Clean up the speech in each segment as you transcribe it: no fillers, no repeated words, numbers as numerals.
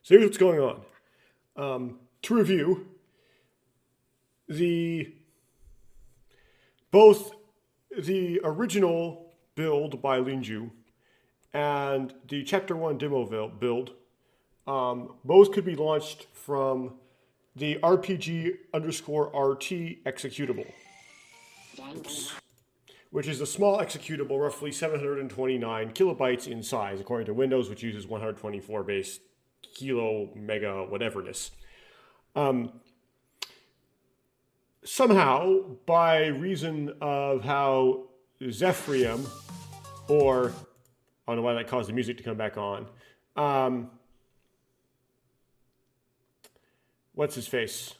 So here's what's going on. To review, the both the original build by Linju and the Chapter 1 demo build, both could be launched from the RPG underscore RT executable, which is a small executable, roughly 729 kilobytes in size, according to Windows, which uses 124 base kilo mega whateverness. Somehow, by reason of how Zephyrium, or I don't know why that caused the music to come back on. What's his face?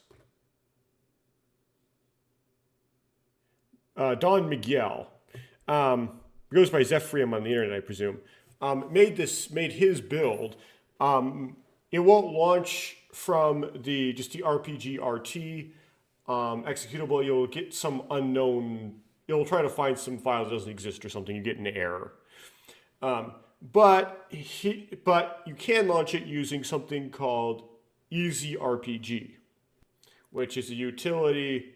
Don Miguel, goes by Zephyrium on the internet, I presume. Made his build. It won't launch from just the RPG RT executable. You'll get some unknown. You'll try to find some file that doesn't exist or something. You get an error. But you can launch it using something called Easy RPG, which is a utility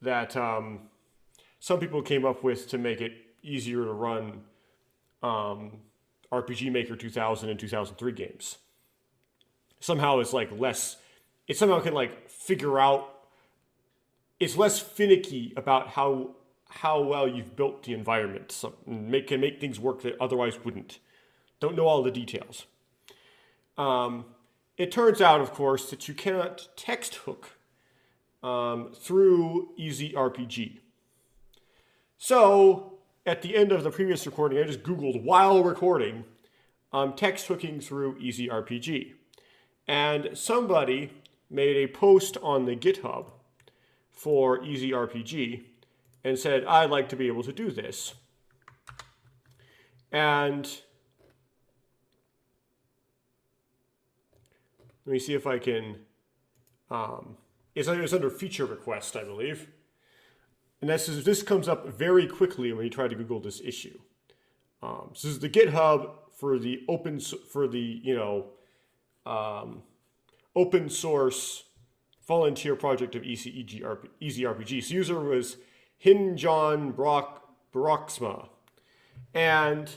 that some people came up with to make it easier to run RPG Maker 2000 and 2003 games. Somehow it's like less. It somehow can like figure out. It's less finicky about how well you've built the environment. So can make things work that otherwise wouldn't. Don't know all the details. It turns out, of course, that you cannot text hook through Easy RPG. So at the end of the previous recording, I just Googled while recording text hooking through Easy RPG. And somebody made a post on the GitHub for Easy RPG and said, I'd like to be able to do this. And let me see if I can, it's under feature request, I believe. And this comes up very quickly when you try to Google this issue. So this is the GitHub for the open source volunteer project of Easy RPG. So user was Hinjon Broxma. And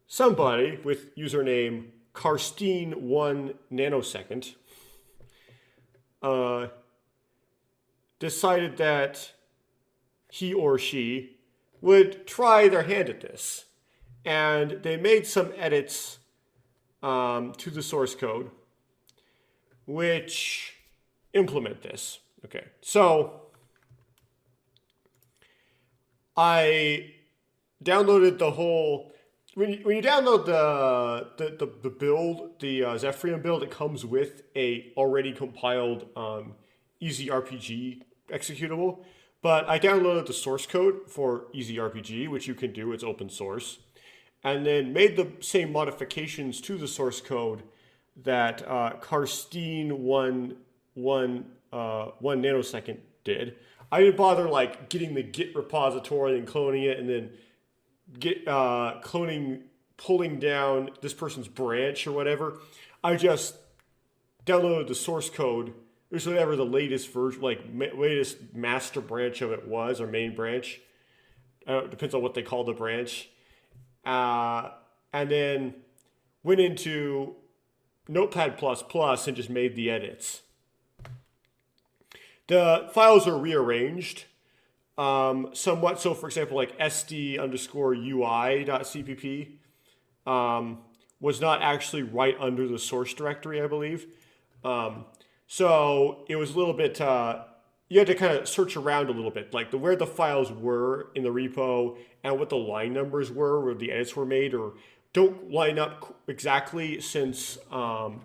somebody with username Karstine1 nanosecond decided that he or she would try their hand at this. And they made some edits to the source code which implement this. Okay, so I downloaded the whole. When you download the build, the Zephyrium build, it comes with a already compiled Easy RPG executable. But I downloaded the source code for Easy RPG, which you can do. It's open source, and then made the same modifications to the source code that Karstine1 nanosecond did. I didn't bother like getting the Git repository and cloning it, and then pulling down this person's branch or whatever. I just downloaded the source code. There's whatever the latest version, latest master branch of it was, or main branch. Depends on what they call the branch. And then went into Notepad++ and just made the edits. The files are rearranged somewhat. So, for example, like sd_ui.cpp was not actually right under the source directory, I believe. So it was a little bit. You had to kind of search around a little bit, like where the files were in the repo and what the line numbers were where the edits were made, or don't line up exactly since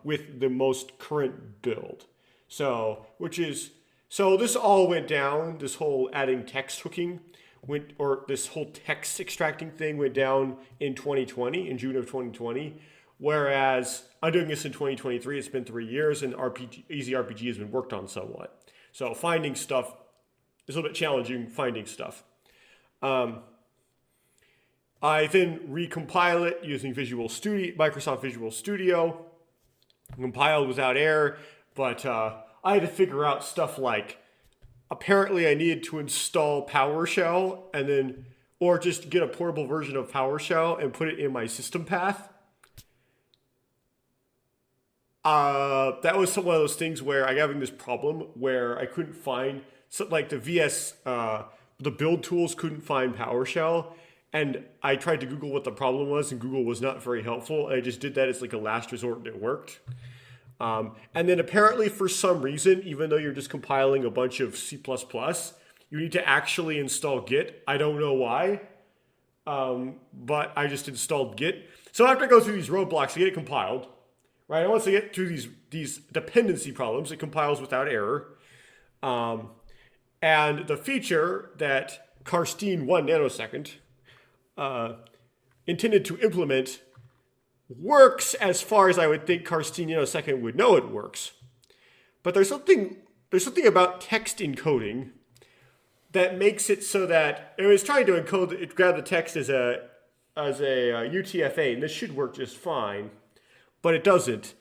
with the most current build. So this all went down. This whole adding text hooking this whole text extracting thing went down in 2020, in June of 2020. Whereas I'm doing this in 2023. It's been 3 years, and Easy RPG has been worked on somewhat. So finding stuff is a little bit challenging. Finding stuff. I then recompile it using Microsoft Visual Studio, compiled without error, but I had to figure out stuff like apparently I needed to install PowerShell and then, or just get a portable version of PowerShell and put it in my system path. That was one of those things where I got having this problem where I couldn't find, so like the the build tools couldn't find PowerShell. And I tried to Google what the problem was, and Google was not very helpful. And I just did that as like a last resort, and it worked. And then apparently for some reason, even though you're just compiling a bunch of C++, you need to actually install Git. I don't know why, but I just installed Git. So after I go through these roadblocks to get it compiled, right? And once I get through these dependency problems, it compiles without error. And the feature that Karstein 1 nanosecond intended to implement works as far as I would think Karstein nanosecond would know it works. But there's something about text encoding that makes it so that it was trying to encode, grab the text as a UTF-8, and this should work just fine, but it doesn't.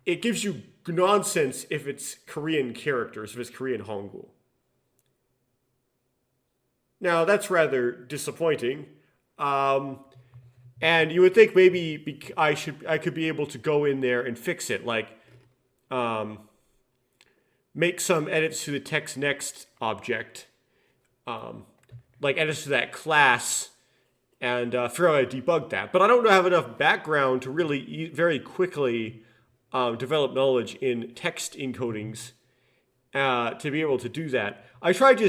It gives you nonsense if it's Korean characters, if it's Korean Hangul. Now that's rather disappointing, and you would think maybe I could be able to go in there and fix it, like make some edits to the text next object, like edits to that class, and figure out how to debug that. But I don't have enough background to really very quickly develop knowledge in text encodings to be able to do that. I tried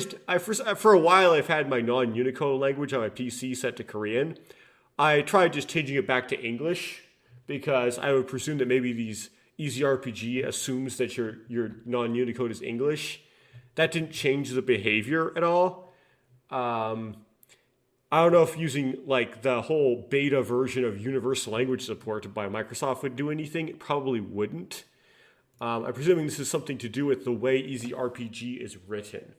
for a while I've had my non-Unicode language on my PC set to Korean. I tried just changing it back to English because I would presume that maybe these EasyRPG assumes that your non-Unicode is English. That didn't change the behavior at all. I don't know if using like the whole beta version of universal language support by Microsoft would do anything. It probably wouldn't. I'm presuming this is something to do with the way EasyRPG is written.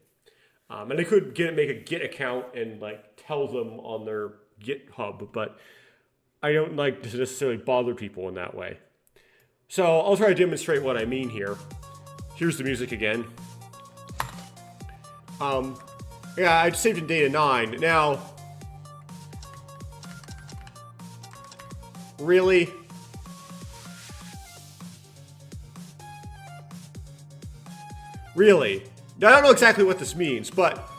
And I could make a Git account and like tell them on their GitHub, but I don't like to necessarily bother people in that way. So I'll try to demonstrate what I mean here. Here's the music again. Yeah, I saved in data 9. Now, really? Really? Now, I don't know exactly what this means, but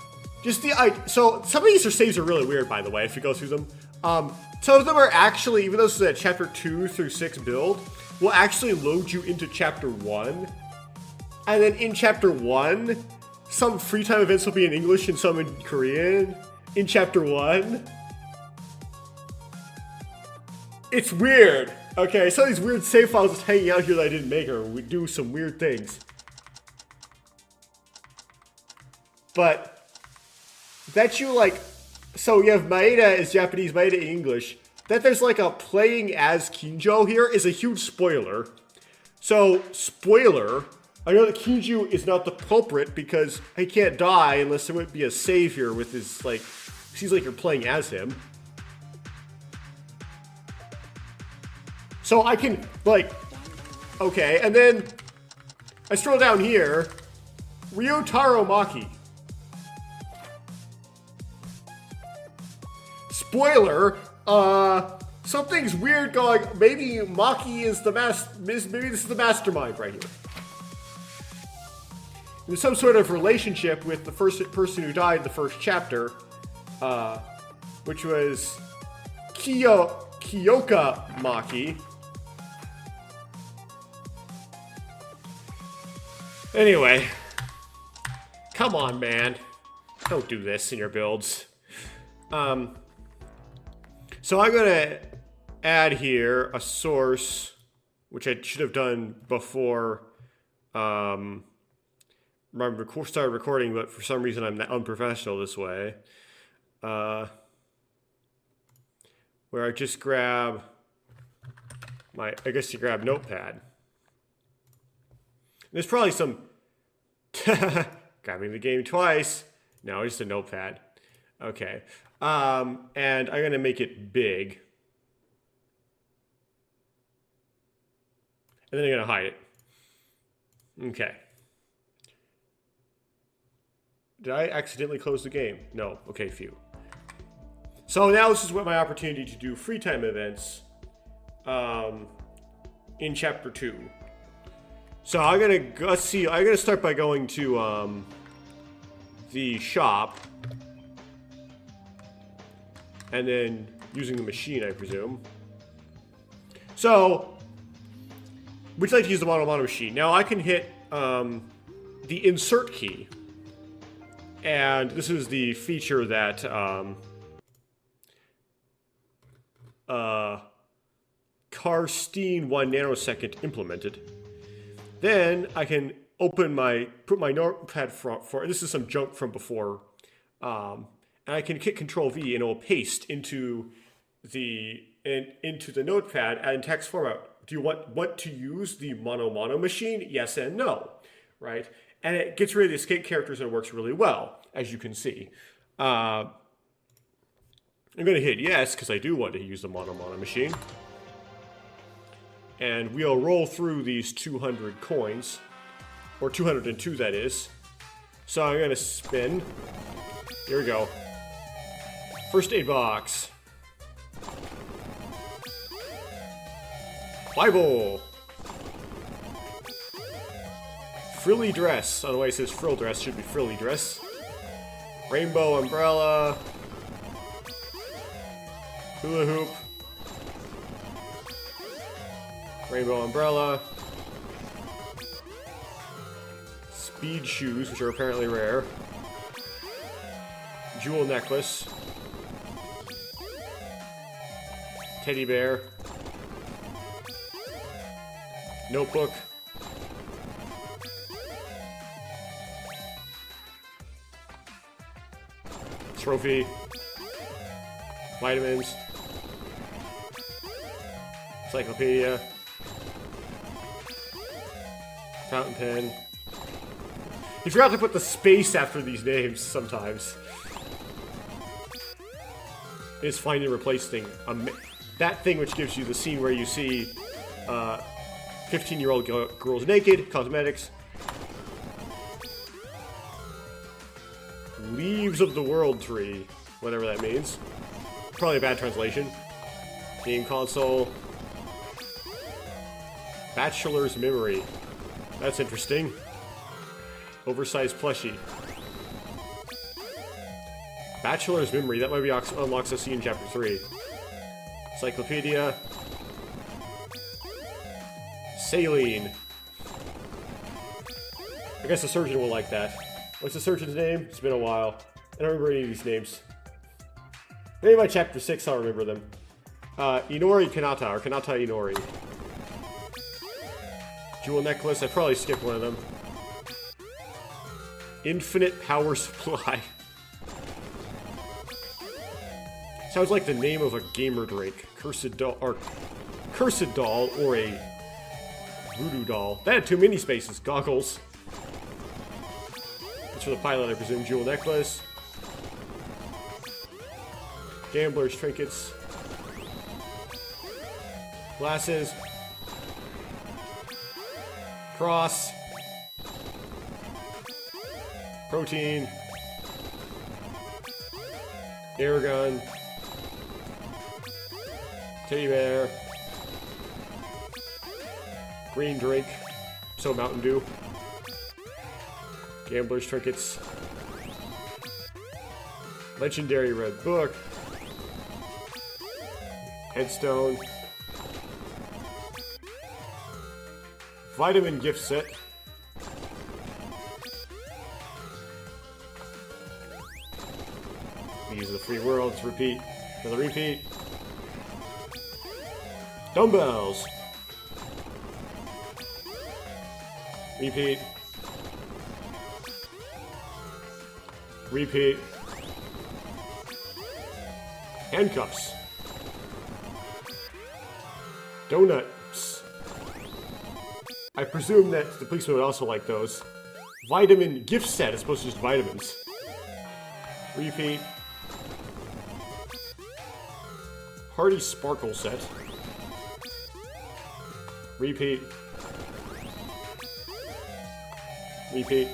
just so some of these saves are really weird, by the way, if you go through them. Some of them are actually, even though this is a chapter 2 through 6 build, will actually load you into chapter 1. And then in chapter 1, some free time events will be in English and some in Korean in chapter 1. It's weird. Okay, some of these weird save files just hanging out here that I didn't make or we do some weird things. But that you like, so you have Maeda is Japanese, Maeda English. That there's like a playing as Kinjo here is a huge spoiler. So, spoiler, I know that Kinju is not the culprit because he can't die unless there would be a savior with his, like, seems like you're playing as him. So I can, like, okay, and then I scroll down here, Ryotaro Maki. Spoiler, something's weird going, maybe Maki is maybe this is the mastermind right here. There's some sort of relationship with the first person who died in the first chapter, which was Kiyoka Maki. Anyway, come on, man. Don't do this in your builds. So I'm going to add here a source, which I should have done before I started recording, but for some reason I'm unprofessional this way. Where I just grab I guess you grab Notepad. There's probably some, grabbing the game twice. No, just a Notepad. Okay. And I'm going to make it big. And then I'm going to hide it. Okay. Did I accidentally close the game? No. Okay, phew. So now this is what my opportunity to do free time events in Chapter 2. So I'm going to, let's see, I'm going to start by going to the shop. And then using the machine, I presume. So, would you like to use the mono machine? Now I can hit the insert key. And this is the feature that Karstein 1 nanosecond implemented. Then I can put my notepad for this is some junk from before, and I can hit Control V and it will paste into the notepad and in text format. Do you want to use the mono machine? Yes and no, right? And it gets rid of the escape characters and it works really well, as you can see. I'm going to hit yes because I do want to use the mono machine. And we'll roll through these 200 coins, or 202 that is. So I'm going to spin. Here we go. First aid box. Bible. Frilly dress. Otherwise it says frill dress. Should be frilly dress. Rainbow umbrella. Hula hoop. Rainbow umbrella. Speed shoes, which are apparently rare. Jewel necklace. Teddy bear. Notebook. Trophy. Vitamins. Encyclopedia. Fountain pen. You forgot to put the space after these names sometimes. It's find and replace thing. That thing which gives you the scene where you see 15-year-old girls naked, cosmetics. Leaves of the World Tree, whatever that means. Probably a bad translation. Game console. Bachelor's Memory. That's interesting. Oversized plushie. Bachelor's Memory. That might be unlocks a scene in Chapter 3. Encyclopedia. Saline. I guess the surgeon will like that. What's the surgeon's name? It's been a while. I don't remember any of these names. Maybe by Chapter 6 I'll remember them. Inori Kanata, or Kanata Inori. Jewel necklace. I probably skipped one of them. Infinite power supply. Sounds like the name of a gamer drink. Cursed doll, or a voodoo doll. That had too many spaces. Goggles. That's for the pilot, I presume. Jewel necklace. Gambler's trinkets. Glasses. Cross. Protein. Air gun. Teddy bear. Green drink. So Mountain Dew. Gambler's trinkets. Legendary red book. Headstone. Vitamin gift set. These are the free worlds. Repeat. Another repeat. Dumbbells. Repeat. Repeat. Handcuffs. Donuts. I presume that the policeman would also like those. Vitamin gift set as opposed to just vitamins. Repeat. Party sparkle set. Repeat. Repeat.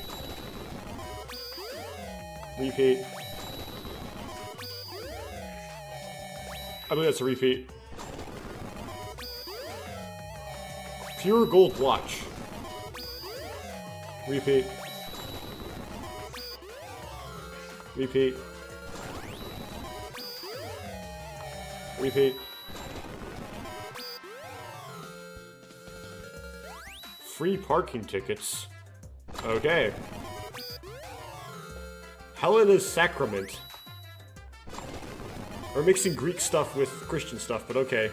Repeat. I believe that's a repeat. Pure gold watch. Repeat. Repeat. Repeat. Free parking tickets. Okay. Helena's Sacrament. We're mixing Greek stuff with Christian stuff, but okay.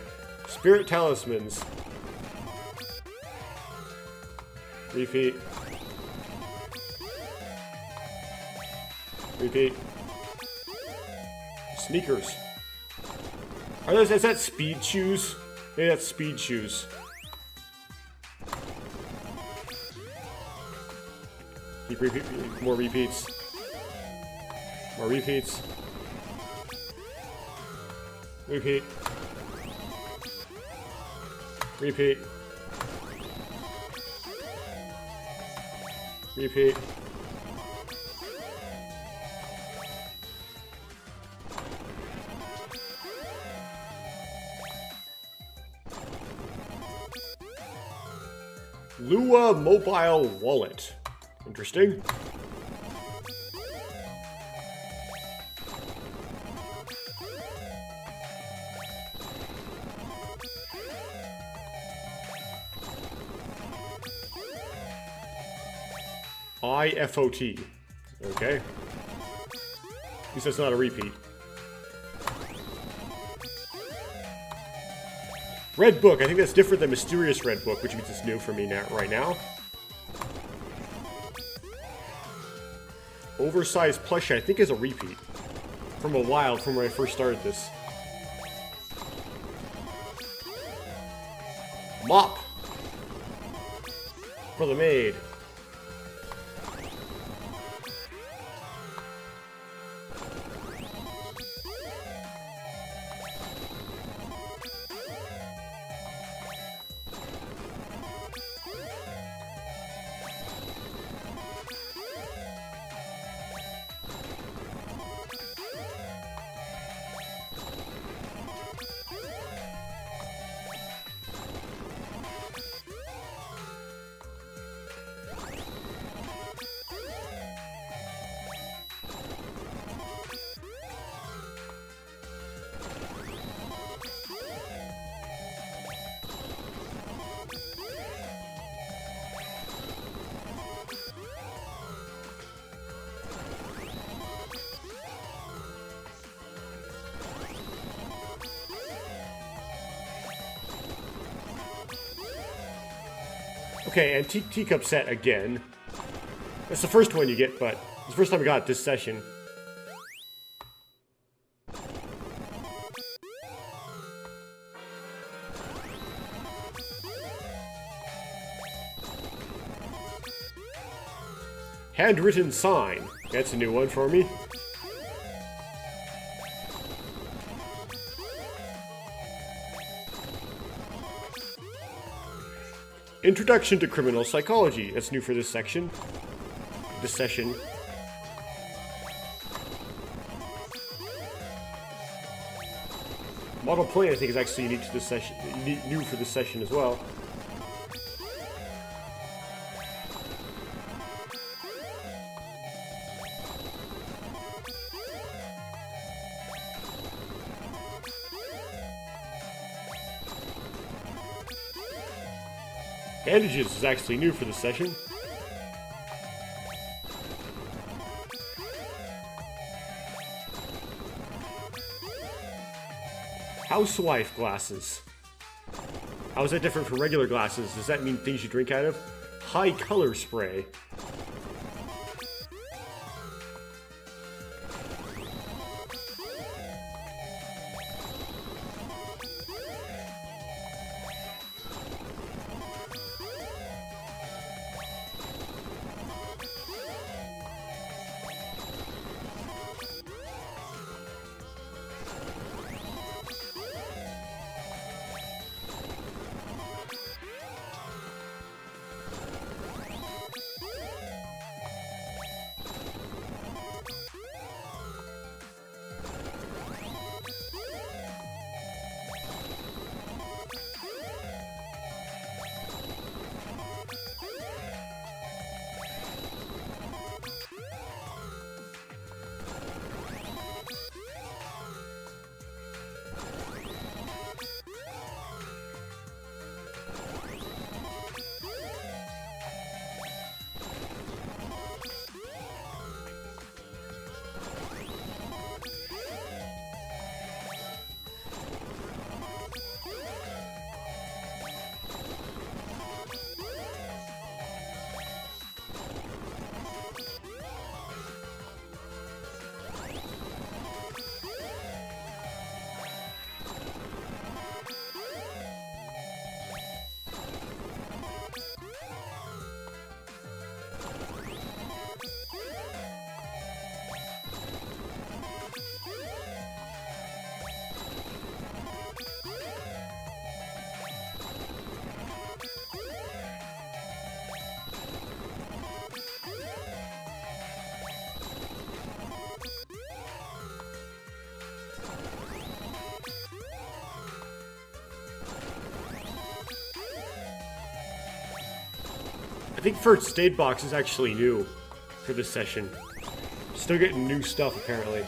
Spirit Talismans. Repeat. Repeat. Sneakers. Are those, is that speed shoes? Maybe that's speed shoes. Repeat, more repeats. More repeats. Repeat. Repeat. Repeat. Lua Mobile Wallet. Interesting. IFOT. Okay. At least that's not a repeat. Red Book. I think that's different than Mysterious Red Book, which means it's new for me now, right now. Oversized plushie, I think, is a repeat. From a while, from when I first started this. Mop. For the maid. Okay, antique teacup set again. That's the first one you get, but it's the first time I got it this session. Handwritten sign. That's a new one for me. Introduction to Criminal Psychology. That's new for this section. This session. Model plane, I think, is actually unique to this session. New for this session as well. Bandages is actually new for this session. Housewife glasses. How is that different from regular glasses? Does that mean things you drink out of? High color spray. think first aid box is actually new for this session. Still getting new stuff, apparently.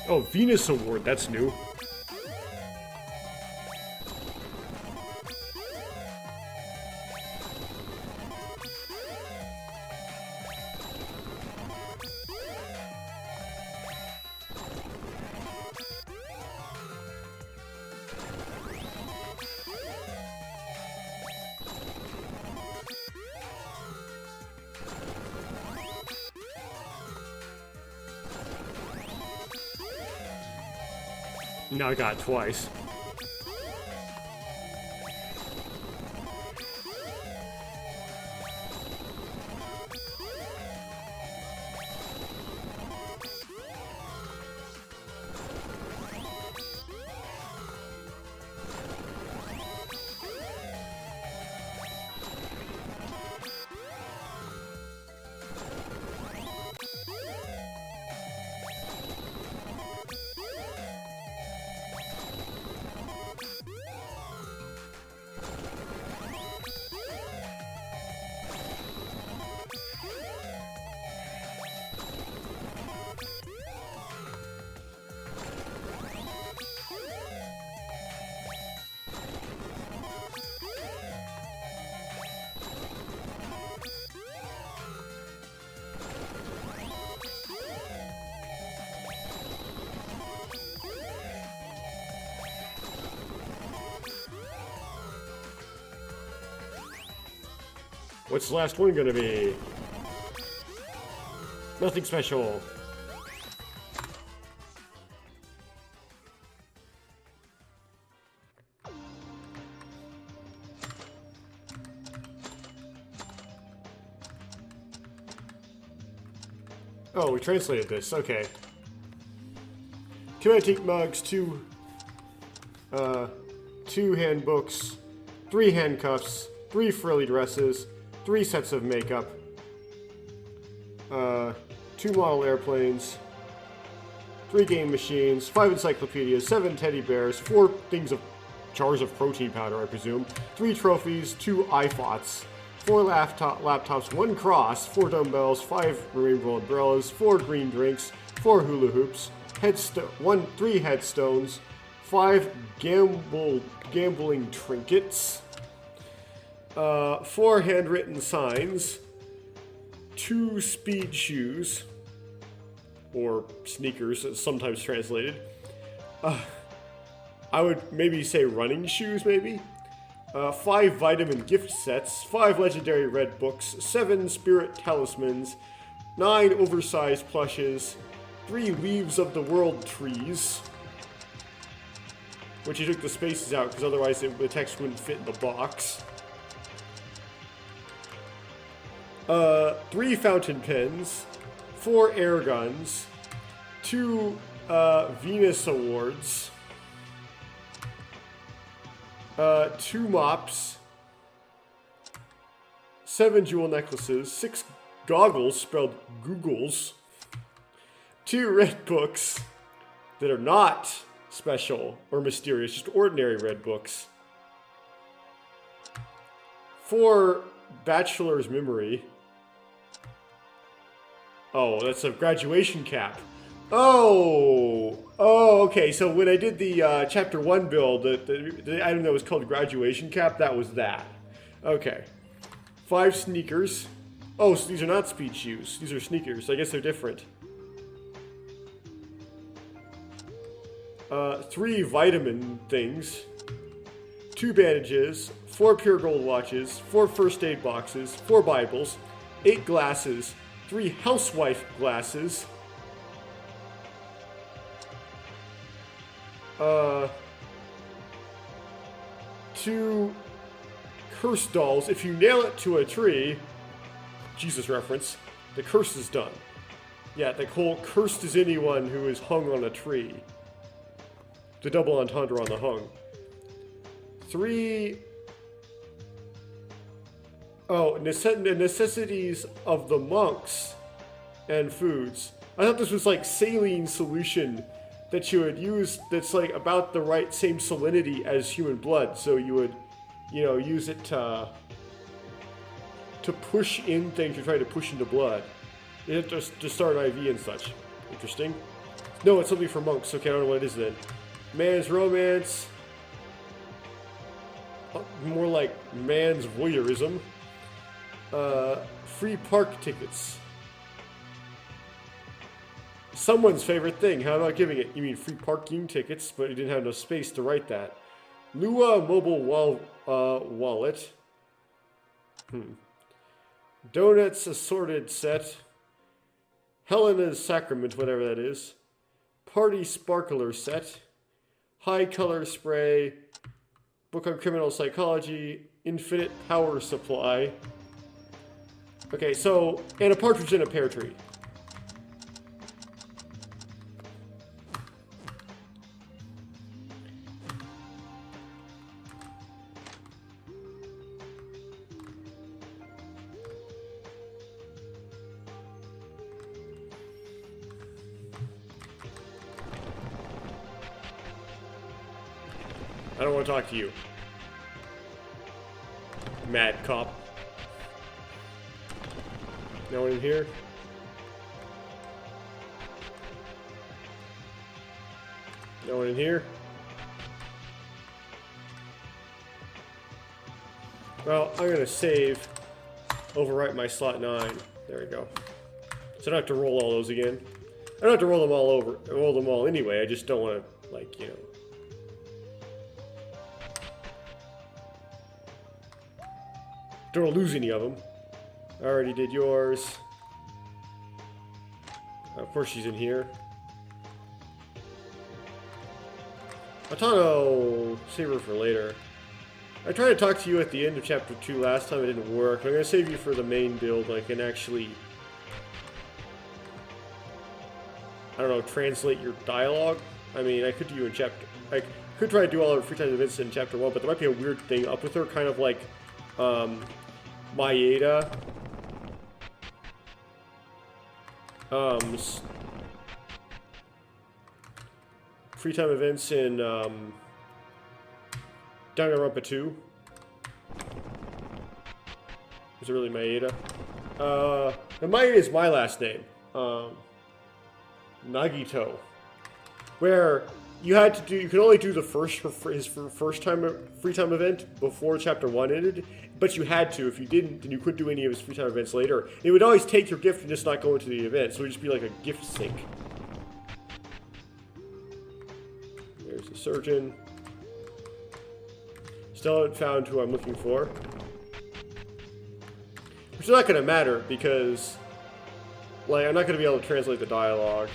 Oh, Venus Award, that's new. Now I got it twice. What's the last one gonna be? Nothing special. Oh, we translated this. Okay. 2 antique mugs, 2 handbooks, 3 handcuffs, 3 frilly dresses, 3 sets of makeup, 2 model airplanes, 3 game machines, 5 encyclopedias, 7 teddy bears, 4 jars of protein powder, I presume, 3 trophies, 2 iPhots, 4 laptops, 1 cross, 4 dumbbells, 5 rainbow umbrellas, 4 green drinks, 4 hula hoops, 3 headstones, 5 gambling trinkets, 4 handwritten signs, 2 speed shoes, or sneakers, as sometimes translated. I would maybe say running shoes, maybe. 5 vitamin gift sets, 5 legendary red books, 7 spirit talismans, 9 oversized plushes, 3 leaves of the world trees, which he took the spaces out because otherwise the text wouldn't fit in the box. 3 fountain pens, 4 air guns, 2 Venus awards, 2 mops, 7 jewel necklaces, 6 goggles spelled Googles, 2 red books that are not special or mysterious, just ordinary red books, 4 bachelor's memory. Oh, that's a graduation cap. Oh, okay. So when I did the chapter 1 build, the item that was called graduation cap, that was that. Okay. 5 sneakers. Oh, so these are not speed shoes. These are sneakers. I guess they're different. 3 vitamin things. 2 bandages. 4 pure gold watches. 4 first aid boxes. 4 Bibles. 8 glasses. 3 housewife glasses. 2 curse dolls. If you nail it to a tree, Jesus reference, the curse is done. Yeah, the whole cursed is anyone who is hung on a tree. The double entendre on the hung. 3... Oh, necessities of the monks and foods. I thought this was like saline solution that you would use that's like about the right same salinity as human blood. So you would, use it to push in things you're trying to push into blood. You have to start an IV and such. Interesting. No, it's something for monks. Okay, I don't know what it is then. Man's romance. More like man's voyeurism. Free park tickets. Someone's favorite thing. How about giving it? You mean free parking tickets, but you didn't have enough space to write that. Lua mobile wallet. Donuts assorted set. Helena's sacrament, whatever that is. Party sparkler set. High color spray. Book on criminal psychology. Infinite power supply. Okay, so, and a partridge in a pear tree. I don't want to talk to you. Mad cop. No one in here? No one in here? Well, I'm gonna save, overwrite my slot 9. There we go. So I don't have to roll all those again. I don't have to roll them all anyway. I just don't want to, like, don't want to lose any of them. I already did yours. Of course she's in here. Atano, save her for later. I tried to talk to you at the end of chapter 2 last time, it didn't work. I'm gonna save you for the main build. I can actually, I don't know, translate your dialogue. I mean, I could do you in chapter, I could try to do all her free time events in chapter 1, but there might be a weird thing up with her, kind of like, Maeda. Free time events in Danganronpa 2. Is it really Maeda? And Maeda is my last name. Nagito. Where you had to do, you could only do the first time free time event before chapter 1 ended, but you had to. If you didn't, then you couldn't do any of his free time events later. It would always take your gift and just not go into the event, so it would just be like a gift sink. There's the surgeon. Still haven't found who I'm looking for. Which is not going to matter because, like, I'm not going to be able to translate the dialogue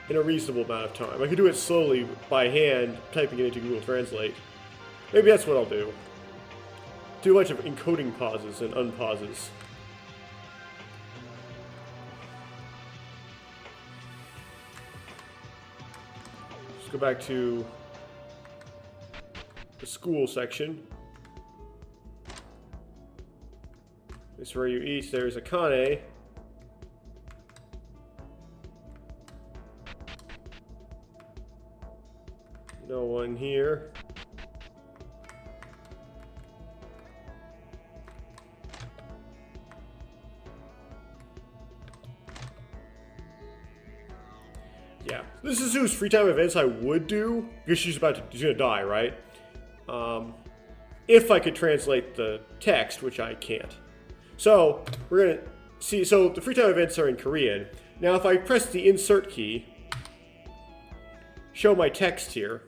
in a reasonable amount of time. I could do it slowly by hand, typing it into Google Translate. Maybe that's what I'll do. Do a bunch of encoding pauses and unpauses. Let's go back to the school section. This is where you eat. There's Akane. No one here. this is whose free time events I would do, because she's gonna die, right? If I could translate the text, which I can't. So we're gonna see. So the free time events are in Korean. Now, if I press the insert key, show my text here,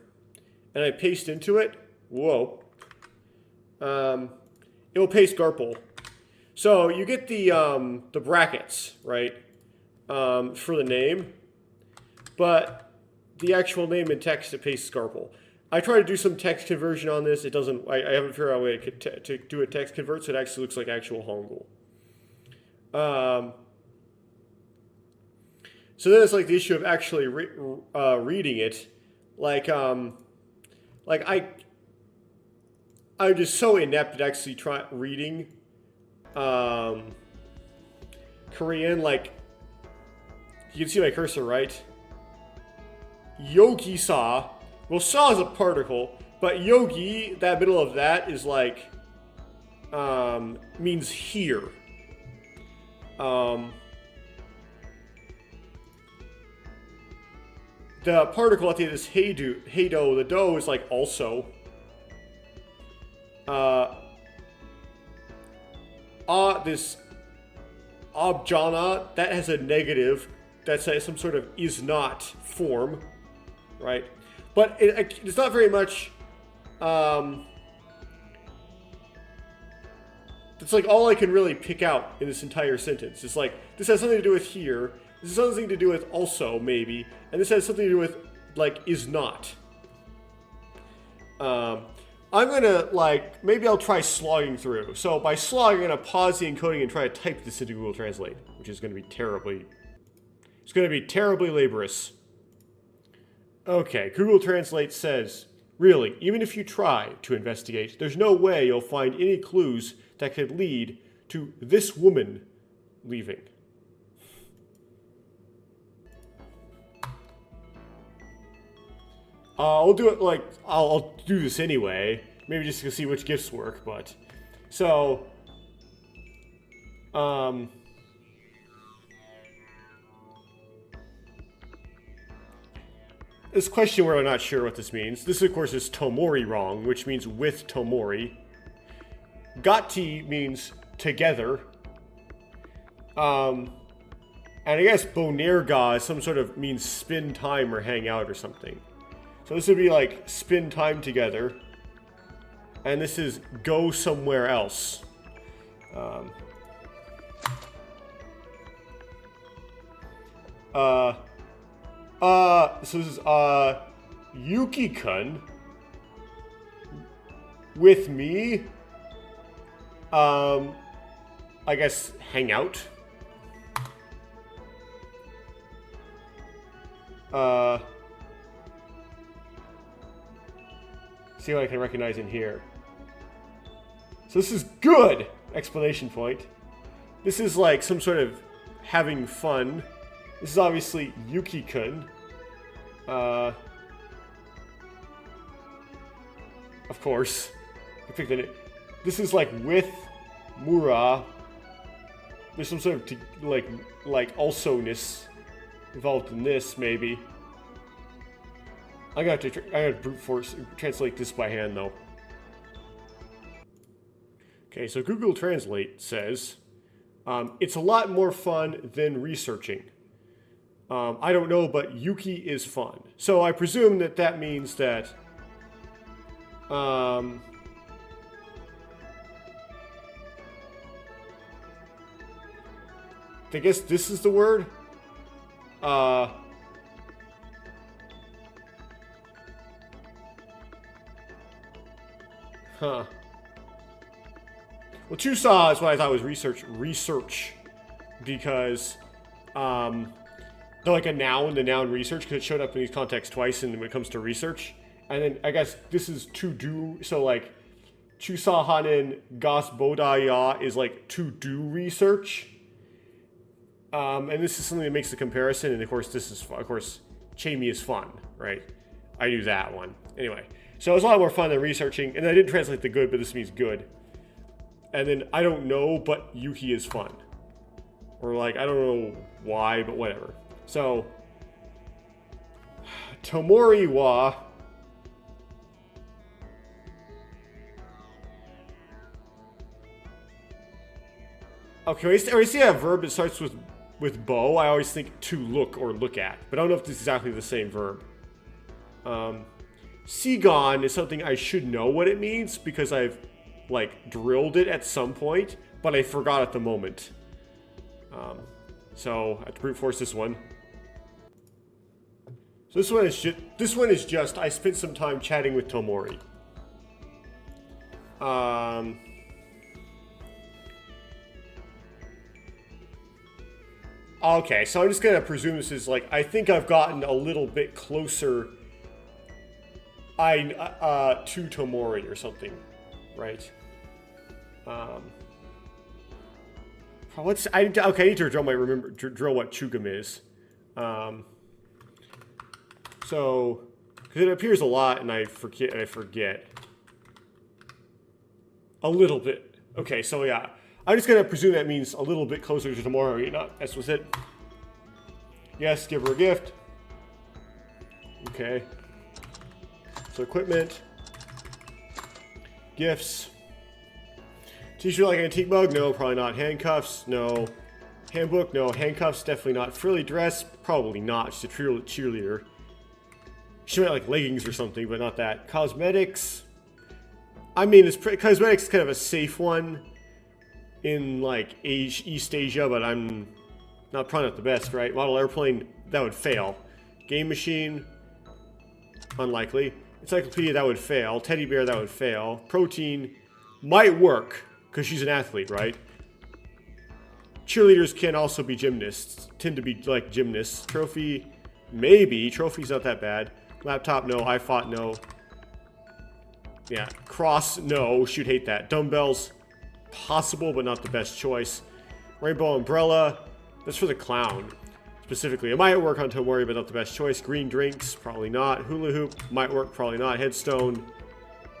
and I paste into it, whoa, it will paste Garple. So you get the brackets, right, for the name, but the actual name in text, it pastes Garple. I tried to do some text conversion on this. It doesn't. I haven't figured out a way to do a text convert, so it actually looks like actual Hangul. So then it's like the issue of actually reading it. Like I'm just so inept at actually reading Korean. Like, you can see my cursor, right? Yogi sa. Well, sa is a particle, but yogi, that middle of that is like means here. The particle at the end is heido. The do is like also. This abjana, that has a negative. That's some sort of is not form, right? But it's not very much. It's like all I can really pick out in this entire sentence. It's like, this has something to do with here. This has something to do with also, maybe. And this has something to do with, like, is not. I'm gonna, like, maybe I'll try slogging through. So by slog, I'm gonna pause the encoding and try to type this into Google Translate, which is gonna be terribly, it's gonna be terribly laborious. Okay, Google Translate says, really, even if you try to investigate, there's no way you'll find any clues that could lead to this woman leaving. I'll do it like, I'll do this anyway. Maybe just to see which gifts work, but. So. This question where I'm not sure what this means. This, of course, is Tomori wrong, which means with Tomori. Gatti means together. And I guess Bonerga is some sort of means spend time or hang out or something. So this would be like spend time together. And this is go somewhere else. So this is Yuki-kun with me. I guess hang out. See what I can recognize in here. So this is good! Explanation point. This is like some sort of having fun. This is obviously Yuki-kun. Of course. I picked it. This is like with Mura. There's some sort of like also-ness involved in this, maybe. I gotta brute force translate this by hand, though. Okay, so Google Translate says, it's a lot more fun than researching. I don't know, but Yuki is fun. So I presume that that means that, I guess this is the word? Huh. Well, Chusa is what I thought was research, because, they're like a noun, the noun research, because it showed up in these contexts twice and when it comes to research. And then I guess this is to do, so like, Chusa hanen gas bodaya is like to do research. And this is something that makes the comparison, and of course this is, of course, Chamey is fun, right? I knew that one. Anyway, so it's a lot more fun than researching, and I didn't translate the good, but this means good. And then, I don't know, but Yuki is fun. Or like, I don't know why, but whatever. So, Tomori wa. Okay, when I see a verb that starts with bo, I always think to look or look at. But I don't know if this is exactly the same verb. Sigon is something I should know what it means because I've, like, drilled it at some point, but I forgot at the moment. So I have to brute force this one. So this one is just I spent some time chatting with Tomori. Okay, so I'm just gonna presume this is like I think I've gotten a little bit closer. To Tomori or something, right? I need to drill what Chugam is. So, because it appears a lot and I forget. A little bit. Okay, so yeah. I'm just gonna presume that means a little bit closer to Tomori. That's what's it. Yes, give her a gift. Okay. So equipment. Gifts. Teach you like an antique mug? No, probably not. Handcuffs? No. Handbook? No. Handcuffs? Definitely not. Frilly dress? Probably not. She's a cheerleader. She might like leggings or something, but not that. Cosmetics? I mean, cosmetics is kind of a safe one in like East Asia, but I'm probably not the best, right? Model airplane? That would fail. Game machine? Unlikely. Encyclopedia? That would fail. Teddy bear? That would fail. Protein? Might work. Because she's an athlete, right? Cheerleaders can also be gymnasts. Tend to be like gymnasts. Trophy, maybe. Trophy's not that bad. Laptop, no. iPhone, no. Yeah. Cross, no. She'd hate that. Dumbbells, possible, but not the best choice. Rainbow umbrella, that's for the clown. Specifically. It might work on Tomori, but not the best choice. Green drinks, probably not. Hula hoop, might work, probably not. Headstone,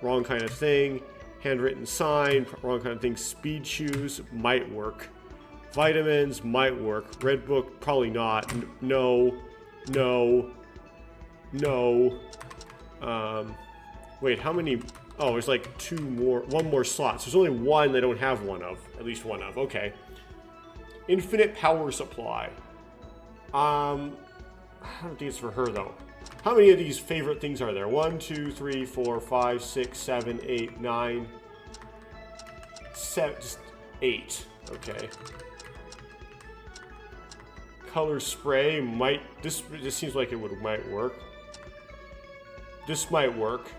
wrong kind of thing. Handwritten sign, wrong kind of thing. Speed shoes, might work. Vitamins, might work. Red book, probably not. No. Wait, how many? Oh, there's like one more slot. So there's only one they don't have one of. At least one of, okay. Infinite power supply. I don't think it's for her though. How many of these favorite things are there? 1, 2, 3, 4, 5, 6, 7, 8, 9, 7, just 8. Okay. Color spray might. This seems like it might work. This might work.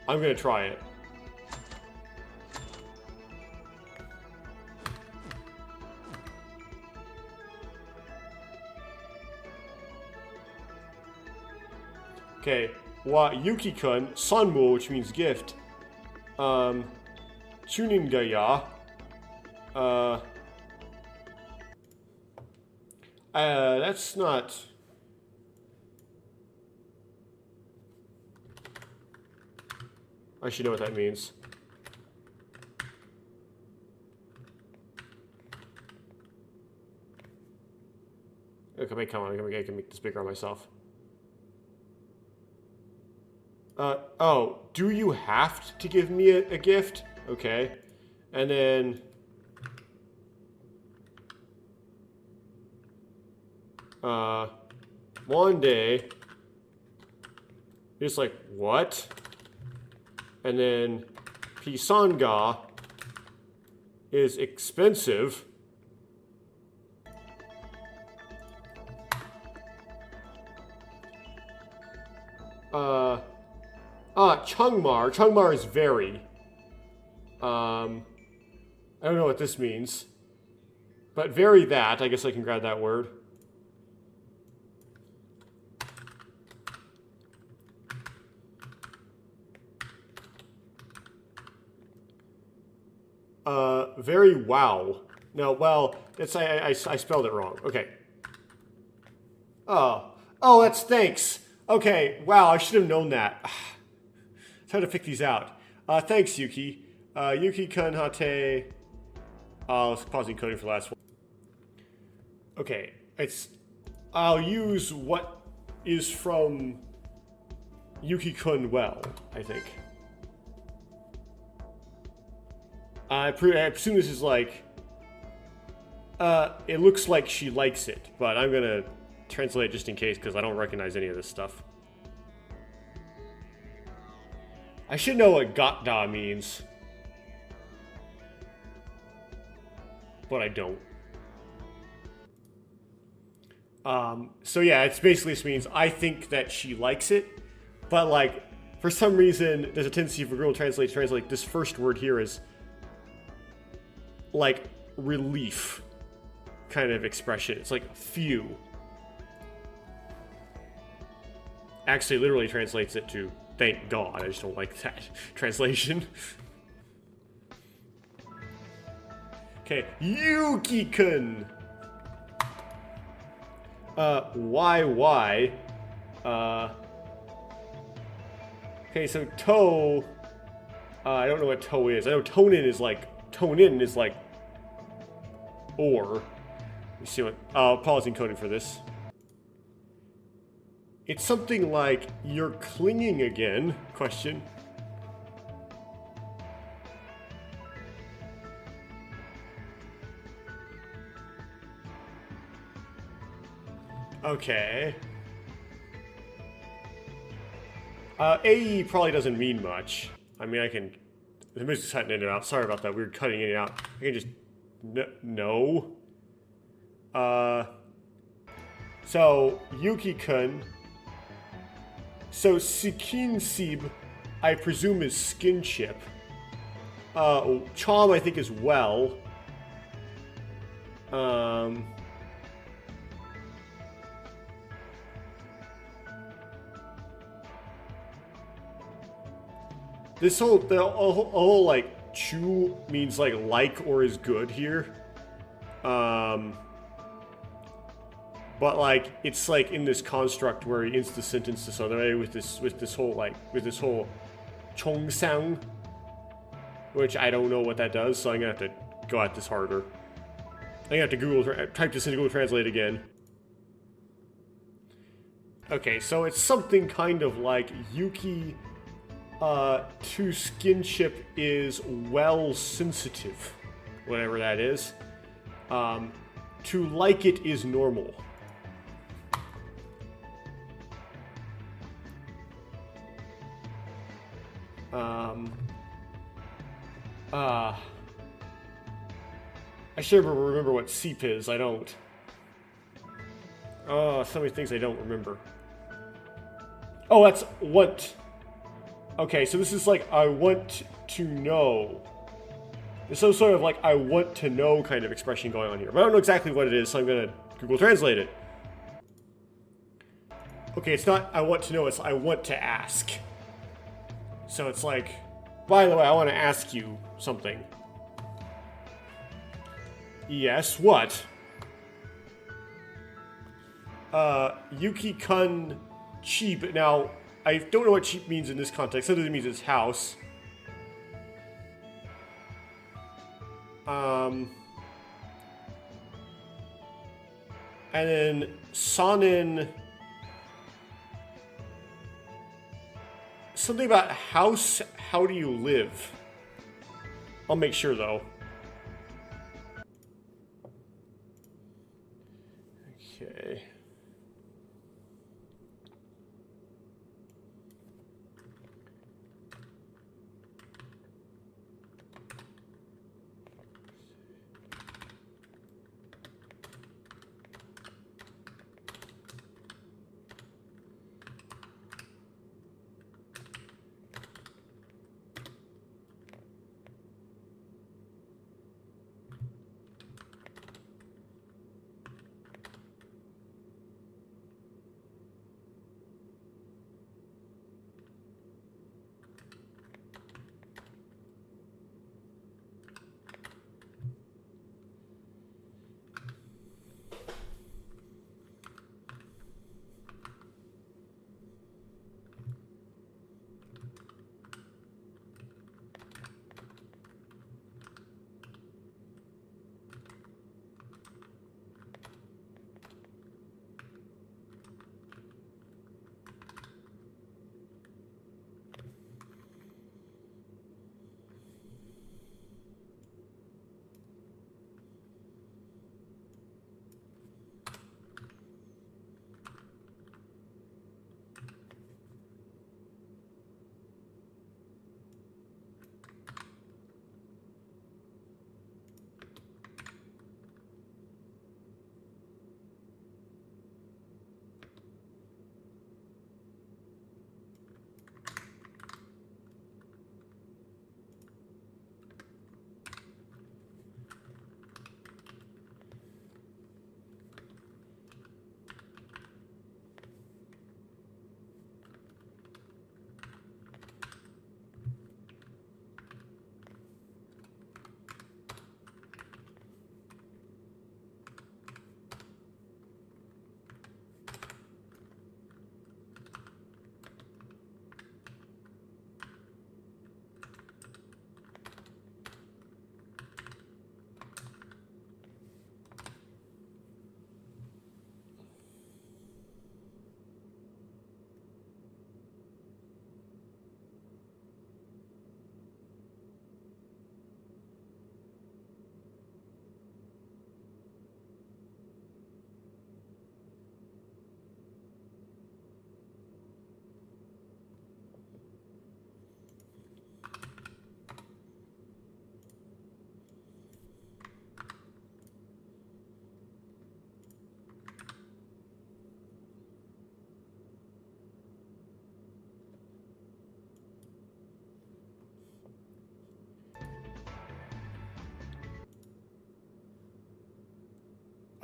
I'm gonna try it. Okay, wa Yuki-kun, Sanmu, which means gift. Chuningaya. That's not. I should know what that means. Okay, come on, I can make this bigger on myself. Oh, do you have to give me a gift? Okay. And then... one day... It's like, what? And then... Pisanga is expensive. Chungmar. Chungmar is very. I don't know what this means. But very that. I guess I can grab that word. Very wow. No, well, it's I spelled it wrong. Okay. Oh, that's thanks. Okay, wow, I should have known that. It's hard to pick these out. Thanks, Yuki. Yuki-kun hate. Pausing coding for the last one. Okay, I'll use what is from Yuki-kun well, I think. I assume this is like, it looks like she likes it, but I'm gonna translate just in case because I don't recognize any of this stuff. I should know what gatta means, but I don't. So yeah, it's basically this means I think that she likes it, but like, for some reason, there's a tendency for Google Translate to translate this first word here as like relief kind of expression. It's like phew. Actually, literally translates it to thank God. I just don't like that translation. Okay, Yuki-kun. Why? Okay, so toe. I don't know what toe is. I know tone-in is like or. Let me see what. Pausing coding for this. It's something like you're clinging again? Question. Okay. AE probably doesn't mean much. I mean, I can. The music's cutting in and out. Sorry about that. We were cutting in and out. I can just. No. So, Yuki-kun. So, Sikinsib, I presume, is skinship. Charm, I think, is well. This whole like chu means like or is good here. But like it's like in this construct where he ends the sentence this other way with this whole chongsang, which I don't know what that does, so I'm gonna have to go at this harder. I'm gonna have to type this into Google Translate again. Okay, so it's something kind of like Yuki to skinship is well sensitive, whatever that is. To like it is normal. I should remember what seep is. I don't. Oh, so many things I don't remember. Oh, that's want. Okay, so this is like I want to know. There's some sort of like I want to know kind of expression going on here. But I don't know exactly what it is, so I'm gonna Google Translate it. Okay, it's not I want to know, it's I want to ask. So it's like, by the way, I want to ask you something. Yes, what? Yuki-kun cheap. Now, I don't know what cheap means in this context. Sometimes it means it's house. And then Sonin. Something about house. How do you live? I'll make sure though. Okay.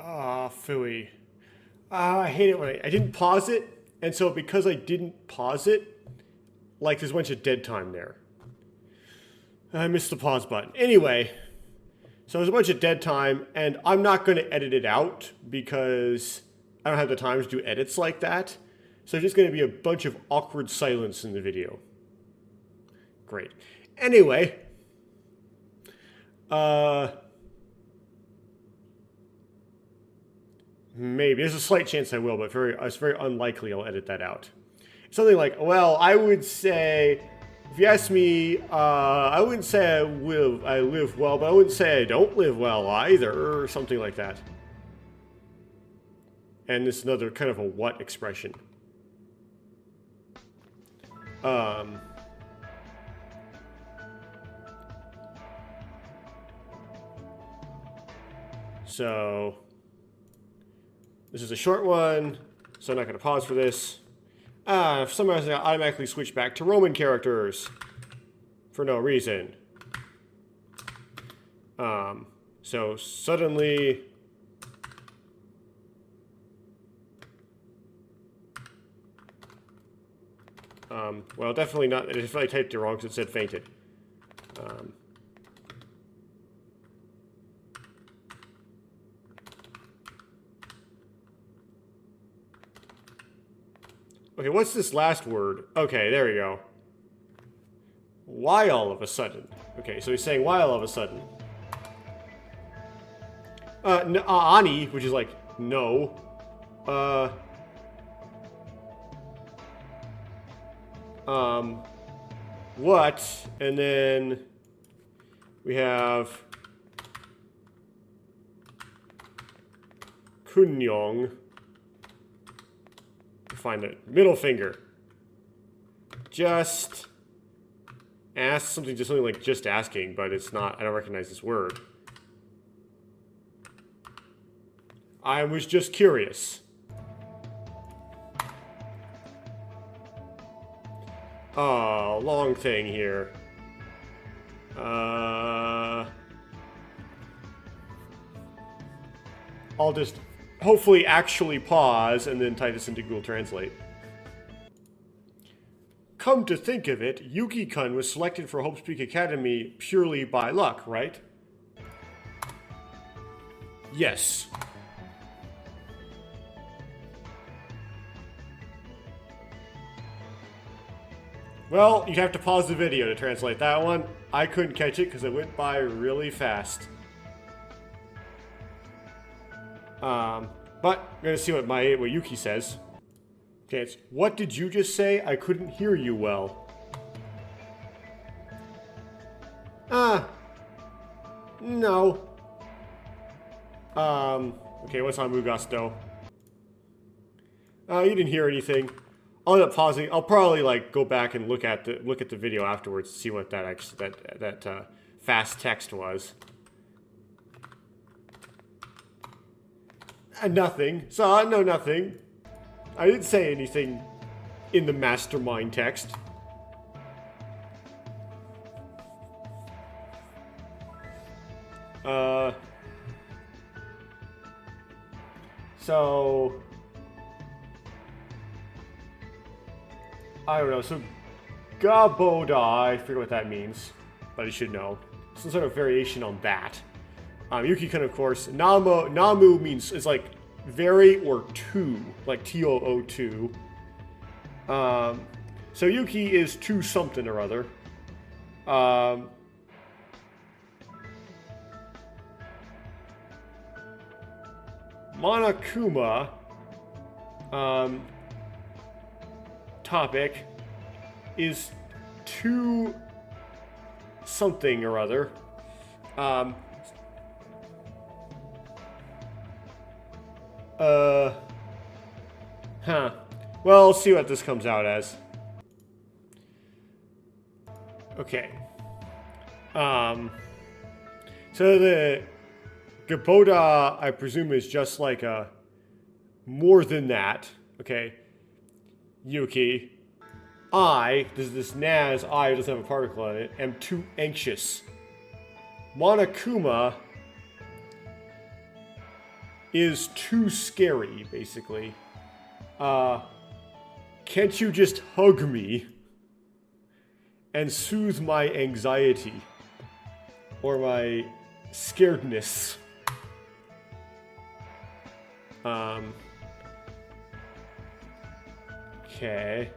Ah, phooey. I hate it when I didn't pause it, and so because I didn't pause it, like there's a bunch of dead time there. I missed the pause button. Anyway, so there's a bunch of dead time, and I'm not going to edit it out because I don't have the time to do edits like that. So there's just going to be a bunch of awkward silence in the video. Great. Anyway, maybe. There's a slight chance I will, but it's very unlikely I'll edit that out. Something like, well, I would say, if you ask me, I wouldn't say I live well, but I wouldn't say I don't live well either, or something like that. And this is another kind of a what expression. So this is a short one, so I'm not going to pause for this. For some reason, I automatically switch back to Roman characters for no reason. So suddenly, well, definitely not. I definitely typed it wrong because it said fainted. Okay, what's this last word? Okay, there we go. Why all of a sudden? Okay, so he's saying why all of a sudden. Ani, which is like, no. What? And then we have Kunyong. Find the middle finger. Just ask something, just something like just asking, but it's not, I don't recognize this word. I was just curious. Oh, long thing here. I'll just hopefully actually pause and then type this into Google Translate. Come to think of it, Yuki-kun was selected for Hope's Peak Academy purely by luck, right? Yes. Well, you have to pause the video to translate that one. I couldn't catch it because it went by really fast. But I'm gonna see what Yuki says. Okay, it's, what did you just say? I couldn't hear you well. No. Okay, what's on Mugasto? You didn't hear anything. I'll end up pausing. I'll probably like go back and look at the video afterwards to see what that fast text was. Nothing. No, nothing. I didn't say anything in the mastermind text. So I don't know. So Gaboda, I forget what that means, but I should know. Some sort of variation on that. Yuki-kun, of course. Namu means, it's like very or two, like T-O-O-2. So Yuki is to something or other. Monokuma, topic, is to something or other. Well, let's see what this comes out as. Okay. So the Gaboda, I presume, is just like a more than that. Okay. Yuki. This Naz, I doesn't have a particle in it, am too anxious. Monokuma is too scary, basically. Can't you just hug me and soothe my anxiety or my scaredness? Okay.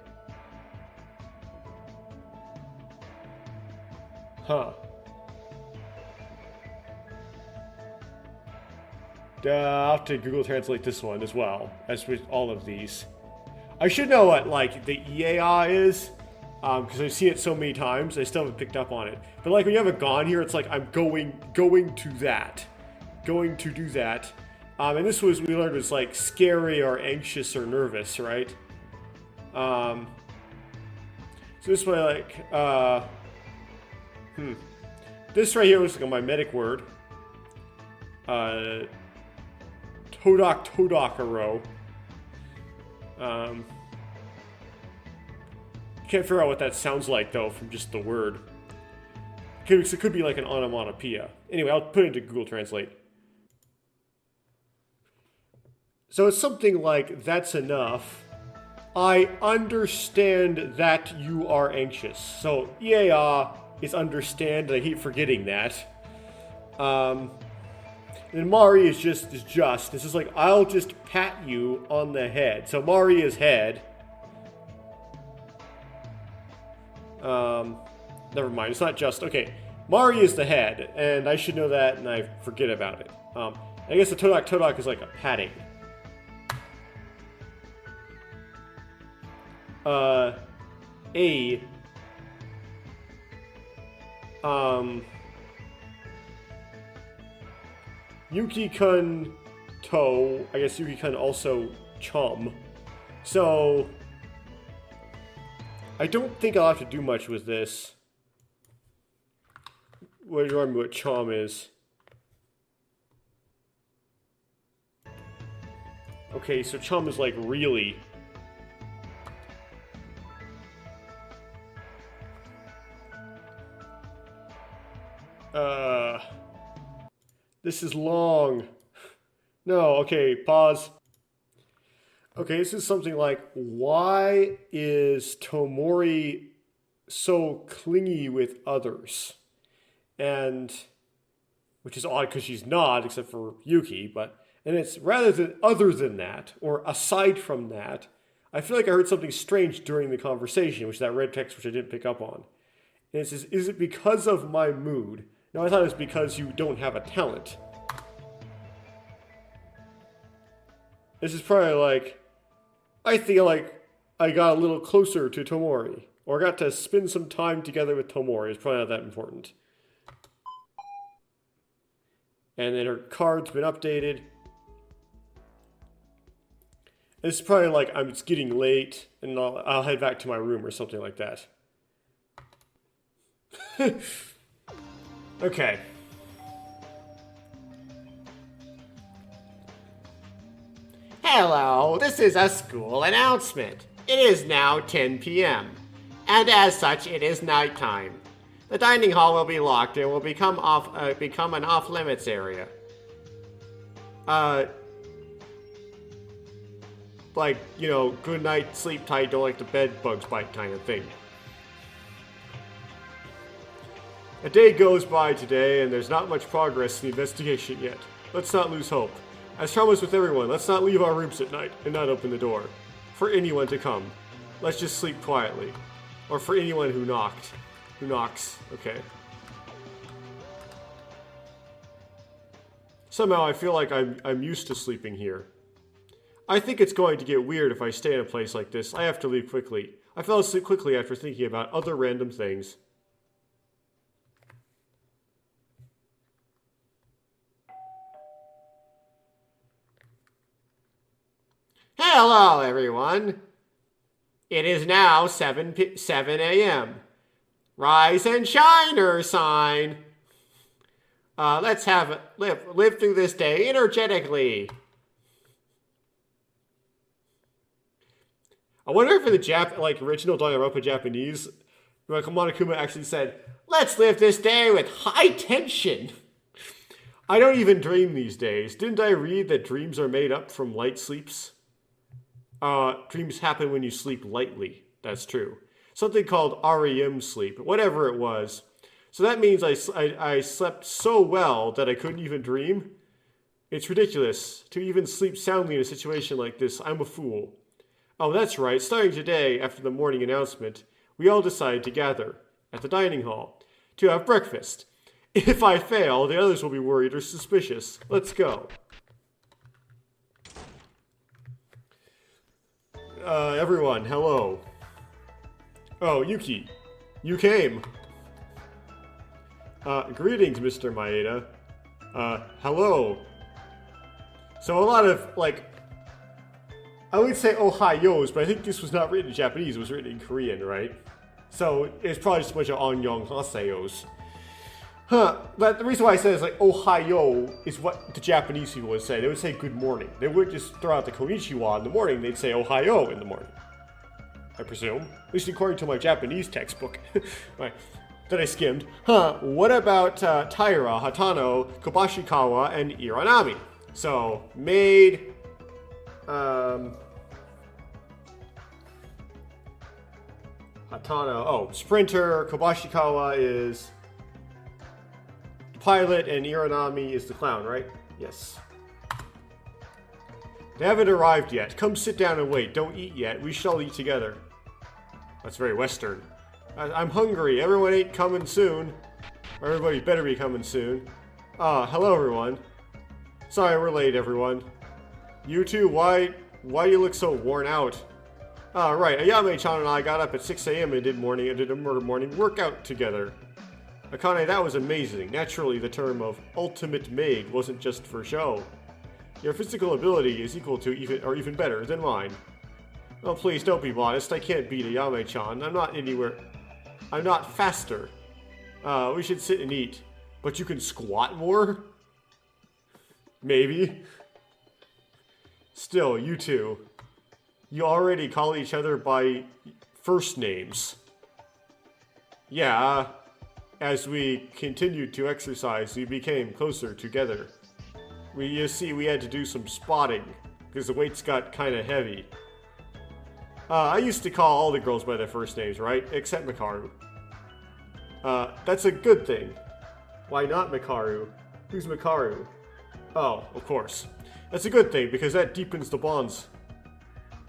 Huh. I'll have to Google Translate this one as well, as with all of these. I should know what, like, the EAA is, because I've seen it so many times, I still haven't picked up on it. But, like, when you have a gone here, it's like, I'm going to that. Going to do that. And this was, we learned, was, like, scary or anxious or nervous, right? So this way, like, this right here was like my medic word. Todokaro. Can't figure out what that sounds like, though, from just the word. It could be like an onomatopoeia. Anyway, I'll put it into Google Translate. So it's something like, that's enough. I understand that you are anxious. So, yeah, is understand, and I keep forgetting that. And Mari is just. This is like, I'll just pat you on the head. So Mari is head. Never mind, it's not just. Okay, Mari is the head, and I should know that, and I forget about it. I guess the Todok is like a patting. Yuki-kun to, I guess Yuki-kun also chum. So, I don't think I'll have to do much with this. What do you remember what chum is? Okay, so chum is like really. This is long. No, okay, pause. Okay, this is something like, why is Tomori so clingy with others? And, which is odd because she's not, except for Yuki, and it's rather than other than that, or aside from that, I feel like I heard something strange during the conversation, which is that red text which I didn't pick up on. And it says, is it because of my mood? No, I thought it was because you don't have a talent. This is probably like, I feel like I got a little closer to Tomori. Or got to spend some time together with Tomori. It's probably not that important. And then her card's been updated. It's probably like, it's getting late, and I'll head back to my room or something like that. Okay. Hello, this is a school announcement. It is now 10 p.m. and as such, it is nighttime. The dining hall will be locked and will become an off-limits area. Like, you know, good night, sleep tight, don't let the bed bugs bite kind of thing. A day goes by today, and there's not much progress in the investigation yet. Let's not lose hope. As promised with everyone, let's not leave our rooms at night and not open the door. For anyone to come. Let's just sleep quietly. Or for anyone who knocks. Okay. Somehow I feel like I'm used to sleeping here. I think it's going to get weird if I stay in a place like this. I have to leave quickly. I fell asleep quickly after thinking about other random things. Hello, everyone. It is now 7 a.m. Rise and shiner sign. Let's live through this day energetically. I wonder if in the original Danganronpa Japanese, Monokuma actually said, let's live this day with high tension. I don't even dream these days. Didn't I read that dreams are made up from light sleeps? Dreams happen when you sleep lightly. That's true. Something called REM sleep, whatever it was. So that means I slept so well that I couldn't even dream? It's ridiculous to even sleep soundly in a situation like this. I'm a fool. Oh, that's right. Starting today, after the morning announcement, we all decided to gather at the dining hall to have breakfast. If I fail, the others will be worried or suspicious. Let's go. Everyone, hello. Oh, Yuki, you came. Greetings, Mr. Maeda. Hello. So a lot of, like, I would say Ohayos, but I think this was not written in Japanese, it was written in Korean, right? So it's probably just a bunch of Annyeonghaseos. But the reason why I said it's like Ohayo is what the Japanese people would say. They would say good morning. They wouldn't just throw out the konnichiwa in the morning, they'd say Ohayo in the morning. I presume. At least according to my Japanese textbook. Right. That I skimmed. What about Taira, Hatano, Kobashikawa, and Iranami? So, maid, Hatano, sprinter, Kobashikawa is pilot, and Iranami is the clown, right? Yes. They haven't arrived yet. Come sit down and wait. Don't eat yet. We shall eat together. That's very Western. I'm hungry. Everyone ain't coming soon. Everybody better be coming soon. Hello everyone. Sorry we're late, everyone. You two, why do you look so worn out? Right. Ayame-chan and I got up at 6 a.m. and did a morning workout together. Akane, that was amazing. Naturally, the term of ultimate maid wasn't just for show. Your physical ability is equal to even better than mine. Oh, please don't be modest. I can't beat Ayame-chan. I'm not faster. We should sit and eat. But you can squat more? Maybe. Still, you two. You already call each other by first names. Yeah, as we continued to exercise, we became closer together. You see, we had to do some spotting, because the weights got kinda heavy. I used to call all the girls by their first names, right? Except Mikaru. That's a good thing. Why not Mikaru? Who's Mikaru? Oh, of course. That's a good thing, because that deepens the bonds.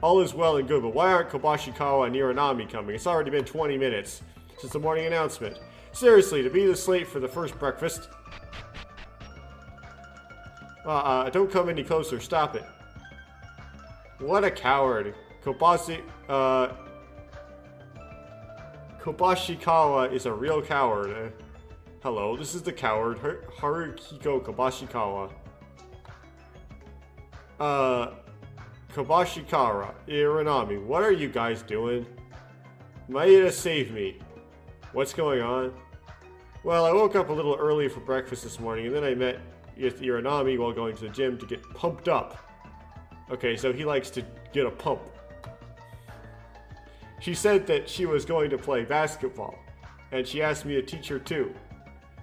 All is well and good, but why aren't Kobashikawa and Iranami coming? It's already been 20 minutes since the morning announcement. Seriously, to be this late for the first breakfast? Don't come any closer, stop it. What a coward. Kobashikawa is a real coward. Hello, this is the coward, Haruhiko Kobashikawa. Kobashikawa, Iranami, what are you guys doing? Maeda saved me. What's going on? Well, I woke up a little early for breakfast this morning, and then I met with Iranami while going to the gym to get pumped up. Okay, so he likes to get a pump. She said that she was going to play basketball, and she asked me to teach her too.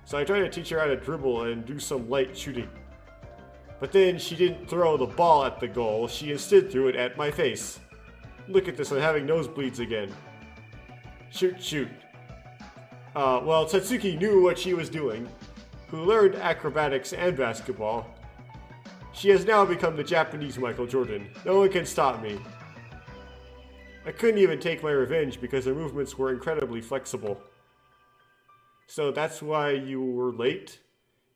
So I tried to teach her how to dribble and do some light shooting. But then she didn't throw the ball at the goal, she instead threw it at my face. Look at this, I'm having nosebleeds again. Shoot. Well, Tatsuki knew what she was doing, who learned acrobatics and basketball. She has now become the Japanese Michael Jordan. No one can stop me. I couldn't even take my revenge because her movements were incredibly flexible. So that's why you were late?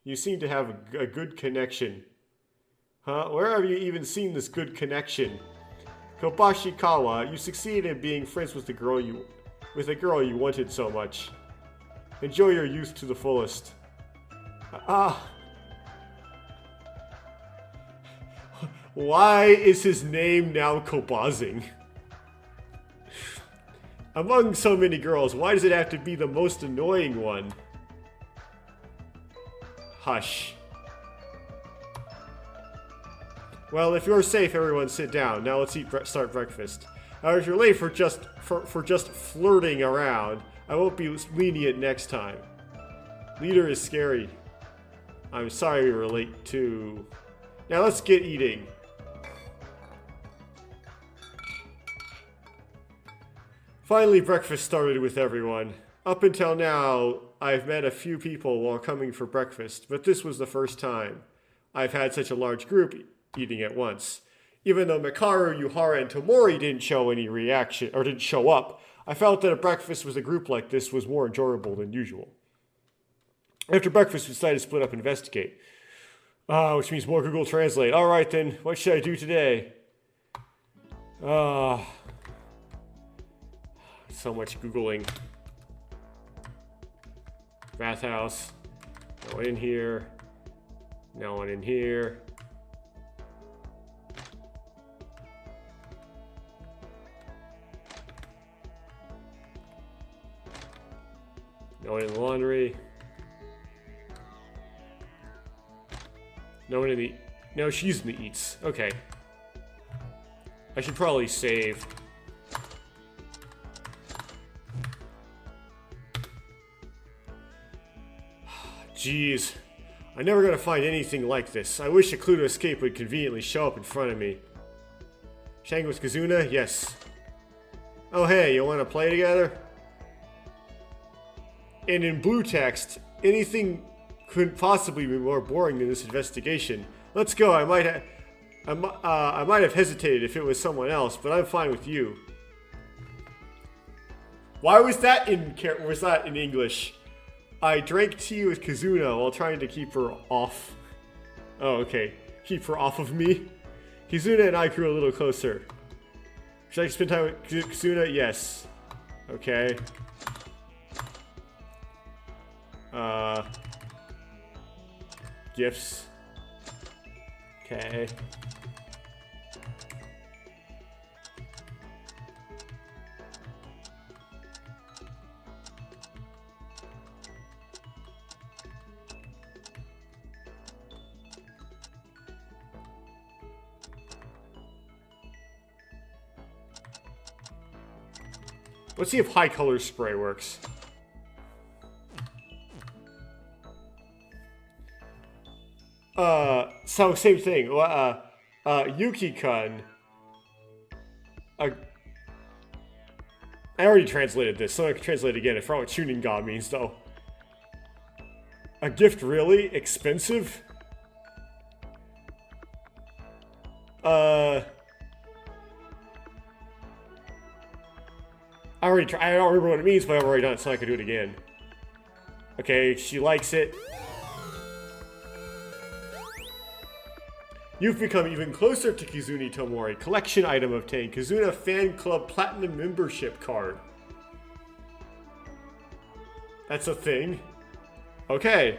You seem to have a good connection. Huh? Where have you even seen this good connection? Kobashikawa, you succeeded in being friends with the girl you wanted so much. Enjoy your youth to the fullest. Why is his name now Kobazing? Among so many girls, why does it have to be the most annoying one? Hush. Well, if you're safe, everyone sit down. Now let's start breakfast. If you're late for just flirting around, I won't be lenient next time. Leader is scary. I'm sorry we were late too. Now let's get eating. Finally, breakfast started with everyone. Up until now, I've met a few people while coming for breakfast, but this was the first time I've had such a large group eating at once. Even though Mikaru, Yuhara, and Tomori didn't show any reaction, or didn't show up, I felt that a breakfast with a group like this was more enjoyable than usual. After breakfast, we decided to split up and investigate. Which means more Google Translate. Alright then, what should I do today? So much Googling. Bathhouse. No one in here. No one in here. No one in the laundry. No one in the... No, she's in the eats. Okay. I should probably save. Jeez. I'm never gonna find anything like this. I wish a clue to escape would conveniently show up in front of me. Shang with Kazuna? Yes. Oh hey, you wanna play together? And in blue text, anything couldn't possibly be more boring than this investigation. Let's go. I might have hesitated if it was someone else, but I'm fine with you. Why was that in English? I drank tea with Kazuna while trying to keep her off. Oh, okay. Keep her off of me. Kazuna and I grew a little closer. Should I spend time with Kazuna? Yes. Okay. Gifts. Okay. Let's see if high color spray works. So same thing. Yuki-kun. I already translated this, so I can translate it again. I forgot what Chuninga means, though. A gift really expensive? I don't remember what it means, but I've already done it, so I can do it again. Okay, she likes it. You've become even closer to Kizuni Tomori. Collection item obtained. Kizuna Fan Club Platinum Membership Card. That's a thing. Okay.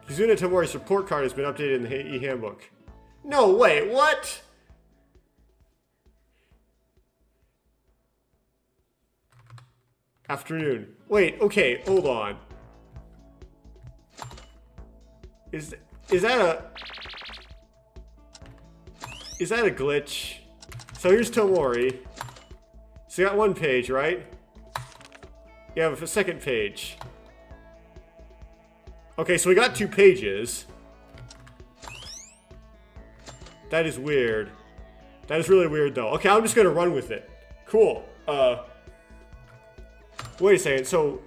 Kizuna Tomori's report card has been updated in the e-handbook. No, wait, what? Afternoon. Wait, okay, hold on. Is that a glitch? So here's Tomori. So you got one page, right? You have a second page. Okay, so we got 2 pages. That is weird. That is really weird, though. Okay, I'm just gonna run with it. Cool. Wait a second, so...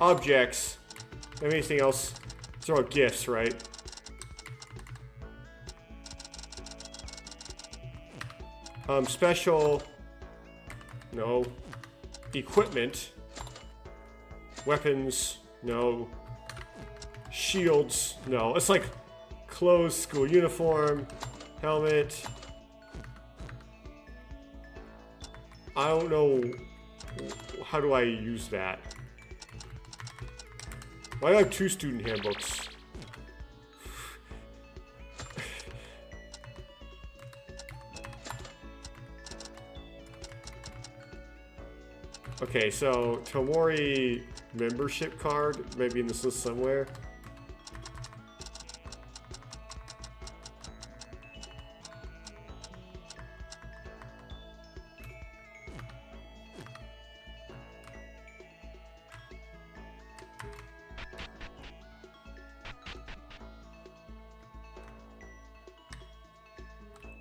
Objects. Anything else? These are all gifts, right? Special... No. Equipment. Weapons. No. Shields. No. It's like... Clothes, school uniform, helmet. I don't know... How do I use that? Why do I have 2 student handbooks? Okay, so Tomori membership card, maybe in this list somewhere.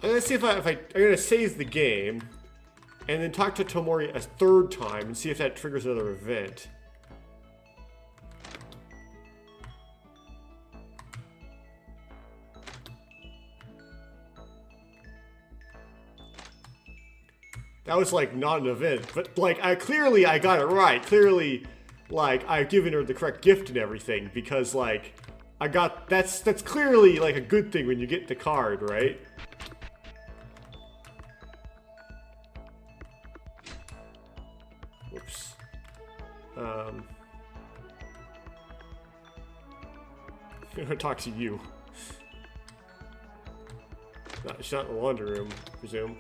I'm gonna see if I'm gonna save the game, and then talk to Tomori a third time and see if that triggers another event. That was like not an event, but like I got it right. Clearly, like I've given her the correct gift and everything because like that's clearly like a good thing when you get the card, right? Whoops. I'm gonna talk to you. She's not in the laundry room, I presume.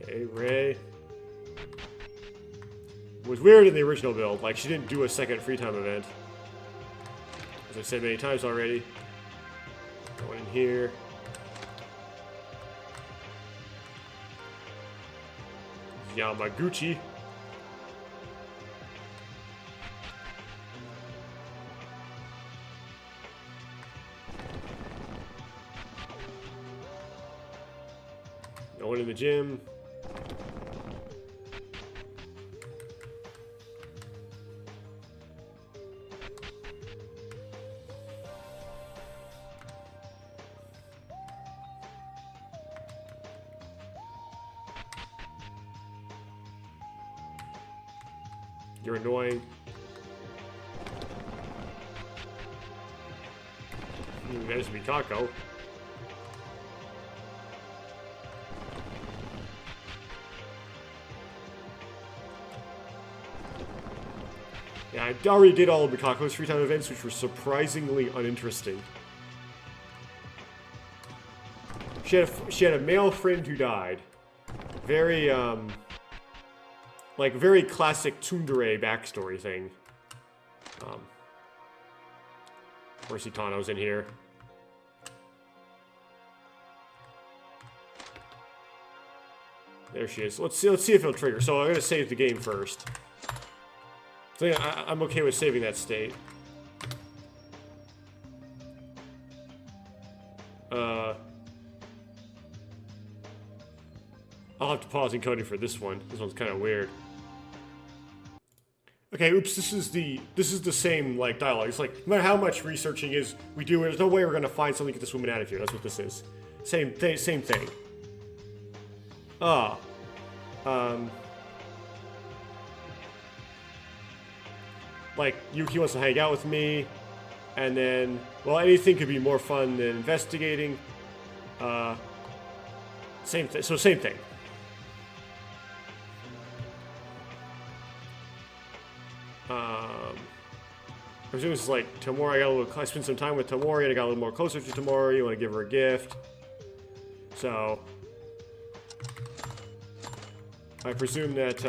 Okay, Ray. It was weird in the original build, like she didn't do a second free time event. As I've said many times already. Going in here. Yamaguchi. No one in the gym. You're annoying. There's Mikako. Yeah, I already did all of Mikako's free time events, which were surprisingly uninteresting. She had a male friend who died. Very, like, very classic tsundere backstory thing. Of course, Itano's in here. There she is. Let's see if it'll trigger. So I'm gonna save the game first. So yeah, I'm okay with saving that state. I'll have to pause encoding for this one. This one's kind of weird. Okay, oops, this is the same, like, dialogue. It's like, no matter how much researching we do, there's no way we're gonna find something to get this woman out of here. That's what this is. Same thing. Like, Yuki wants to hang out with me, and then, well, anything could be more fun than investigating. Same thing. I presume it's like Tomori. I spent some time with Tomori, and I got a little more closer to Tomori. You want to give her a gift, so I presume that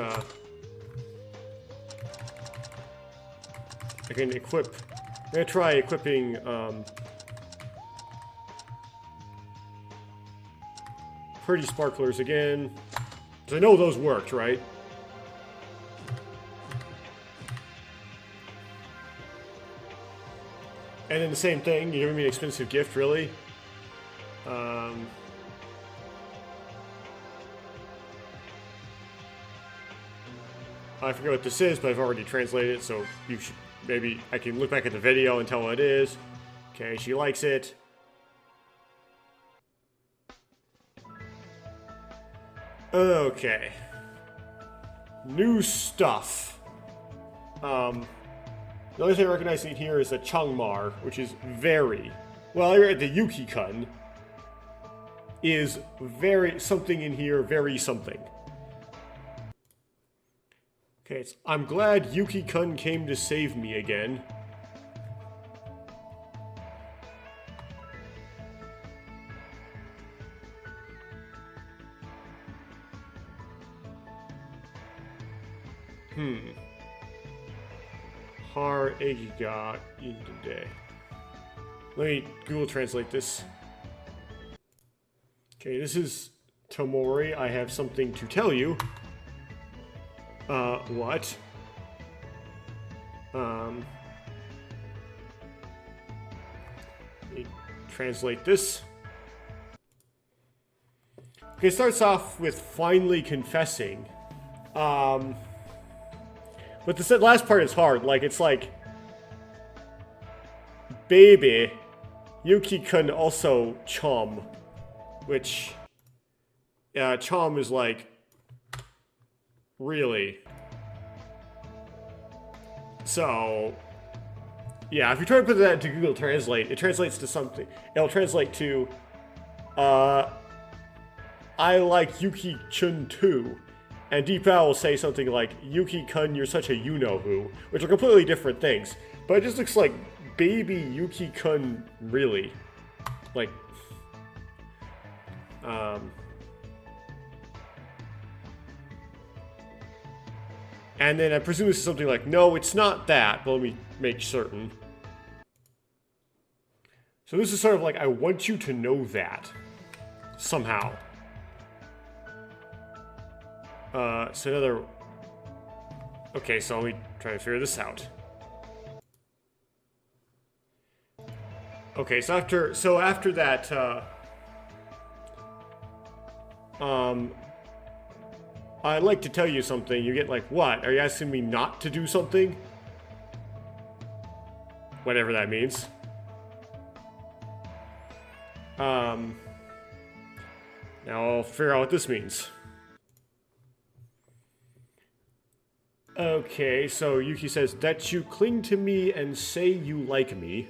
I can equip. I'm gonna try equipping pretty sparklers again, because I know those worked, right? And then the same thing, you're giving me an expensive gift, really? I forget what this is, but I've already translated it, so you should, maybe I can look back at the video and tell what it is. Okay, she likes it. Okay. New stuff. The only thing I recognize in here is a Changmar, which is very... Well, the Yuki-kun is very... Something in here, very something. Okay, I'm glad Yuki-kun came to save me again. Har Egiga Indade. Let me Google translate this. Okay, this is Tomori. I have something to tell you. What? Let me translate this. Okay, it starts off with finally confessing. But the last part is hard. Like, it's like, baby, Yuki-kun also chom. Which, chom is like, really. So, yeah, if you try to put that into Google Translate, it translates to something. It'll translate to, I like Yuki-chun too. And Deepak will say something like, Yuki-kun, you're such a you-know-who, which are completely different things. But it just looks like baby Yuki-kun, really. Like, and then I presume this is something like, no, it's not that, but let me make certain. So this is sort of like, I want you to know that. Somehow. So another... Okay, so let me try to figure this out. Okay, so after that, I'd like to tell you something. You get like, what? Are you asking me not to do something? Whatever that means. Now I'll figure out what this means. Okay, so Yuki says, that you cling to me and say you like me.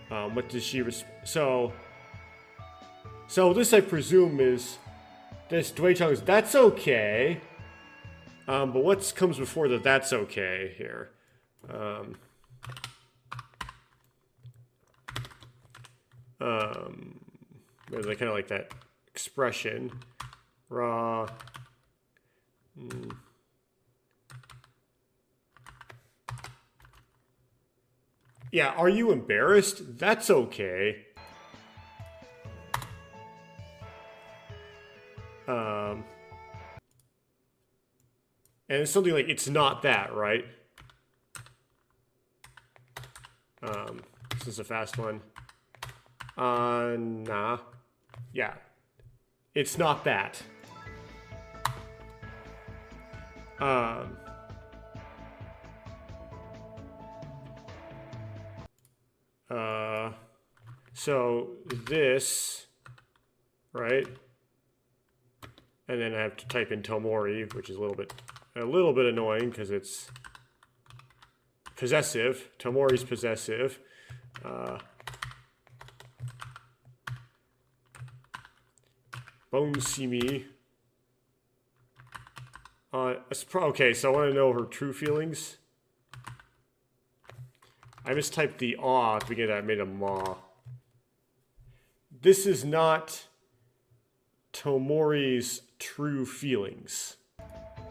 What does she so this, I presume, is this Dway-chung's that's okay. But what comes before the that's okay here? There's like kind of like that expression. Raw. Yeah, are you embarrassed? That's okay. And it's something like, it's not that, right? This is a fast one. Nah. Yeah. It's not that. So this, right? And then I have to type in Tomori, which is a little bit annoying because it's possessive. Tomori's possessive. Bonsimi. Okay, so I want to know her true feelings. I mistyped the aw at the beginning. I made a ma. This is not Tomori's true feelings.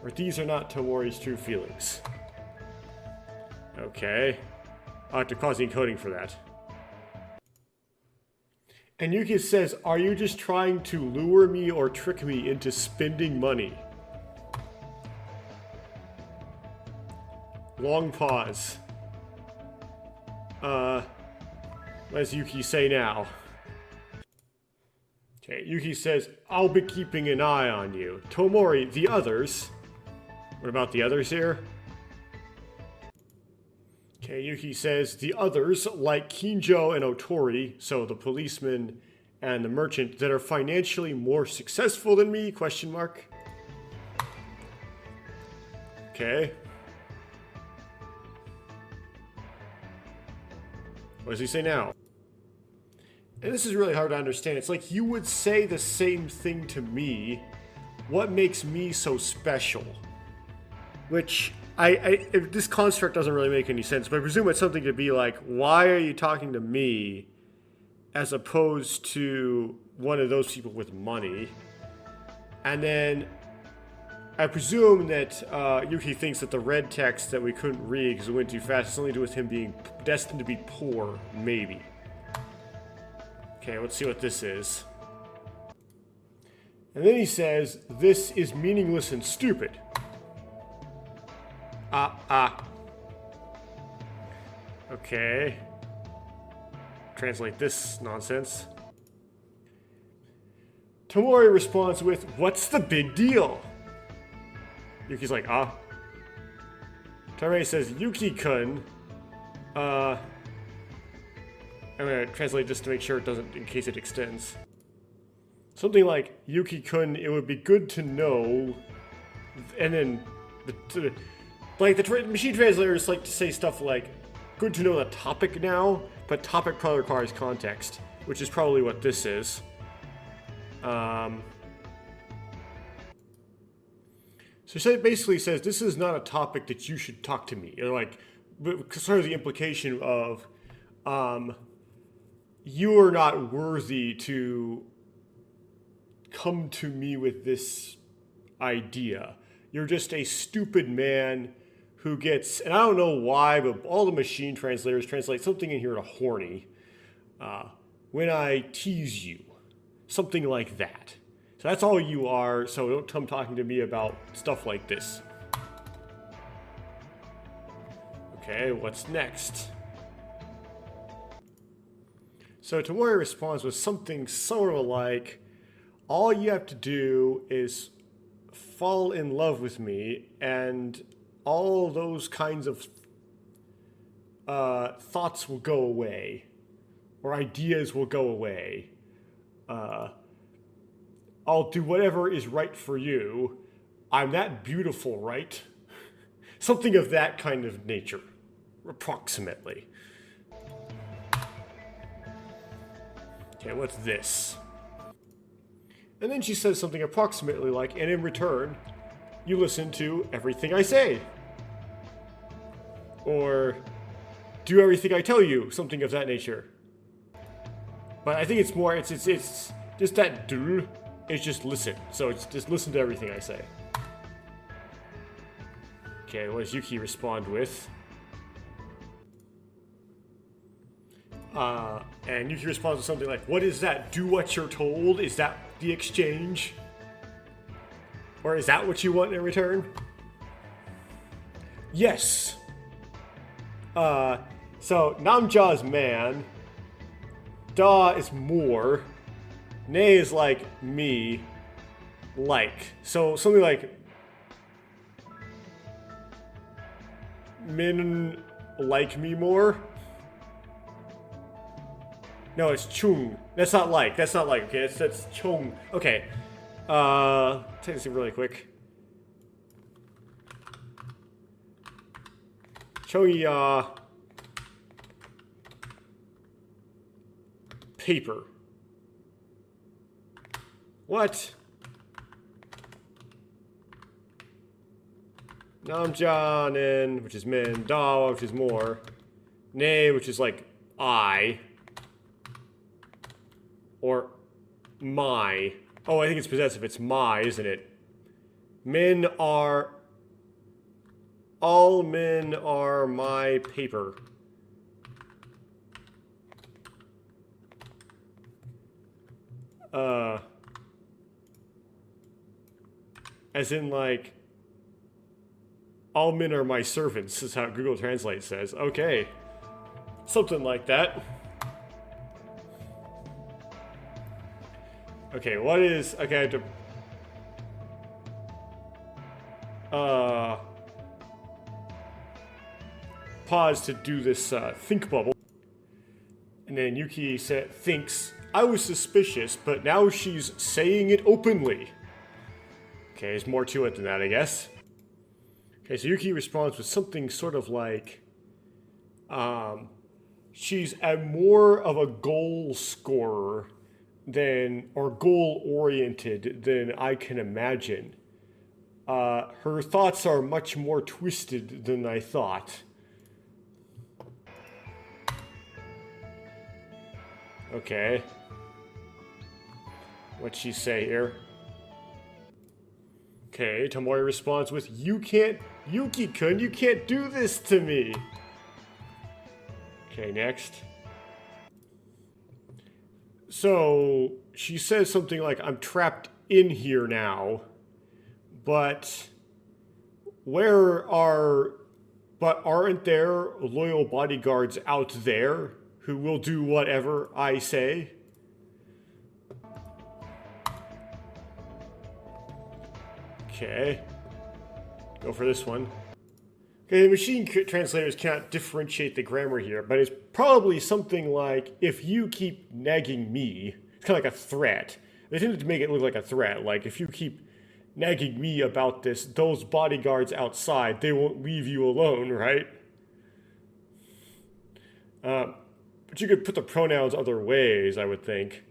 Or these are not Tomori's true feelings. Okay. I'll have to cause the encoding for that. And Yuki says, are you just trying to lure me or trick me into spending money? Long pause. What does Yuki say now? Okay, Yuki says, I'll be keeping an eye on you. Tomori, the others. What about the others here? Okay, Yuki says, the others, like Kinjo and Otori, so the policeman and the merchant, that are financially more successful than me, question mark. Okay. What does he say now? And this is really hard to understand. It's like you would say the same thing to me. What makes me so special? Which, if this construct doesn't really make any sense, but I presume it's something to be like, why are you talking to me as opposed to one of those people with money? And then I presume that Yuki thinks that the red text that we couldn't read because it went too fast has something to do with him being destined to be poor, maybe. Okay, let's see what this is. And then he says, "This is meaningless and stupid." Okay. Translate this nonsense. Tomori responds with, "What's the big deal?" Yuki's like, "Ah." Tomori says, "Yuki-kun, I'm gonna translate just to make sure it doesn't, in case it extends. Something like, Yuki-kun, it would be good to know," and then, the machine translators like to say stuff like, "Good to know the topic now," but topic probably requires context, which is probably what this is. So it basically says, "This is not a topic that you should talk to me." Or like, sort of the implication of, you are not worthy to come to me with this idea. You're just a stupid man who gets, and I don't know why, but all the machine translators translate something in here to horny. When I tease you. Something like that. So that's all you are, so don't come talking to me about stuff like this. Okay, what's next? So Tomori responds with something sort of like, "All you have to do is fall in love with me, and all those kinds of thoughts will go away, or ideas will go away. I'll do whatever is right for you. I'm that beautiful, right?" Something of that kind of nature, approximately. Okay, what's this? And then she says something approximately like, "And in return, you listen to everything I say." Or, "Do everything I tell you," something of that nature. But I think it's more, it's just that do, it's just listen. So it's just listen to everything I say. Okay, what does Yuki respond with? And Yuki responds with something like, "What is that? Do what you're told? Is that the exchange? Or is that what you want in return?" Yes. So Namja's man, Da is more, Ne is like me, like. So something like Min like me more. No, it's Chung. That's not like. That's not like. Okay, that's Chung. Okay. Take this really quick. Chongi, paper. What? Namjanen, which is min. Da, which is more. Ne, which is like I. Or my. Oh, I think it's possessive. It's my, isn't it? Men are. All men are my paper. As in, like, all men are my servants, is how Google Translate says. Okay. Something like that. Okay, what is... Okay, I have to... pause to do this think bubble. And then Yuki thinks, "I was suspicious, but now she's saying it openly." Okay, there's more to it than that, I guess. Okay, so Yuki responds with something sort of like, she's more of a goal scorer than, or goal-oriented than I can imagine. Her thoughts are much more twisted than I thought. Okay. What'd she say here? Okay, Tomori responds with, "You can't, Yuki-kun, you can't do this to me." Okay, next. So, she says something like, "I'm trapped in here now, but aren't there loyal bodyguards out there who will do whatever I say?" Okay. Go for this one. Okay, the machine translators cannot differentiate the grammar here, but it's probably something like, "If you keep nagging me," it's kind of like a threat. They tended to make it look like a threat, like, "If you keep nagging me about this, those bodyguards outside, they won't leave you alone, right?" But you could put the pronouns other ways, I would think.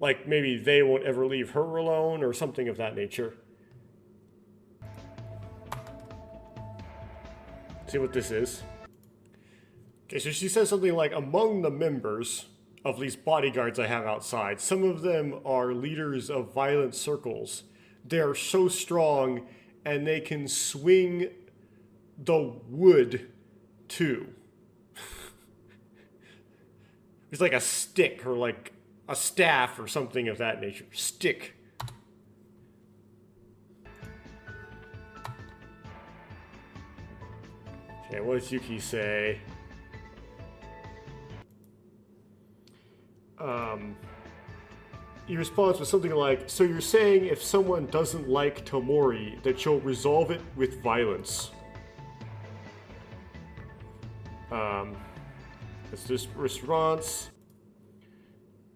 Like maybe they won't ever leave her alone or something of that nature. See what this is. Okay, so she says something like, "Among the members of these bodyguards I have outside, some of them are leaders of violent circles. They are so strong and they can swing the wood too." It's like a stick or like a staff or something of that nature. Stick. Okay, what does Yuki say? He responds with something like, "So you're saying if someone doesn't like Tomori, that you'll resolve it with violence?" That's this response.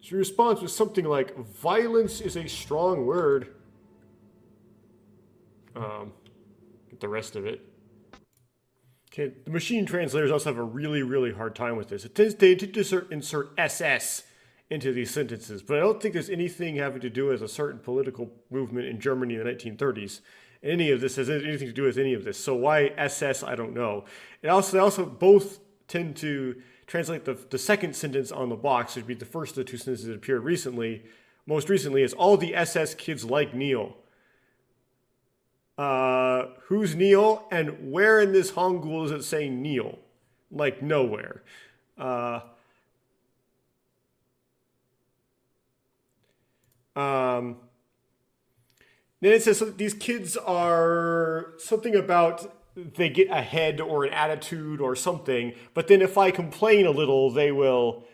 She responds with something like, "Violence is a strong word." Get the rest of it. Okay, the machine translators also have a really, really hard time with this. They tend to insert SS into these sentences, but I don't think there's anything having to do with a certain political movement in Germany in the 1930s. Any of this has anything to do with any of this. So why SS, I don't know. They also both tend to translate the second sentence on the box, which would be the first of the two sentences that appeared recently. Most recently is, "All the SS kids like Neil." Who's Neil? And where in this Hangul is it saying Neil? Like nowhere. Then it says these kids are something about they get ahead or an attitude or something, but then if I complain a little, they will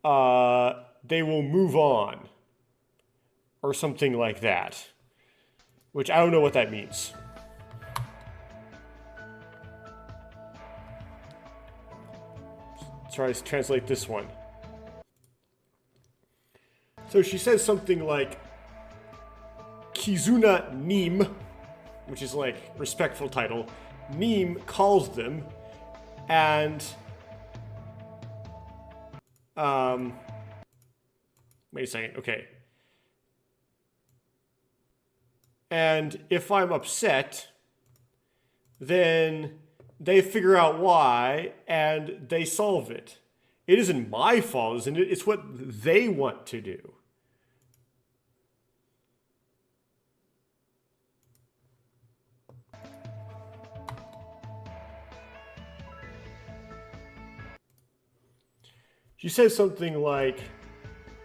move on or something like that, which I don't know what that means. Let's try to translate this one. So she says something like, "Kizuna Nim," which is like respectful title. Nim calls them, and wait a second, okay. And if I'm upset, then they figure out why and they solve it. It isn't my fault, isn't it? It's what they want to do. She says something like,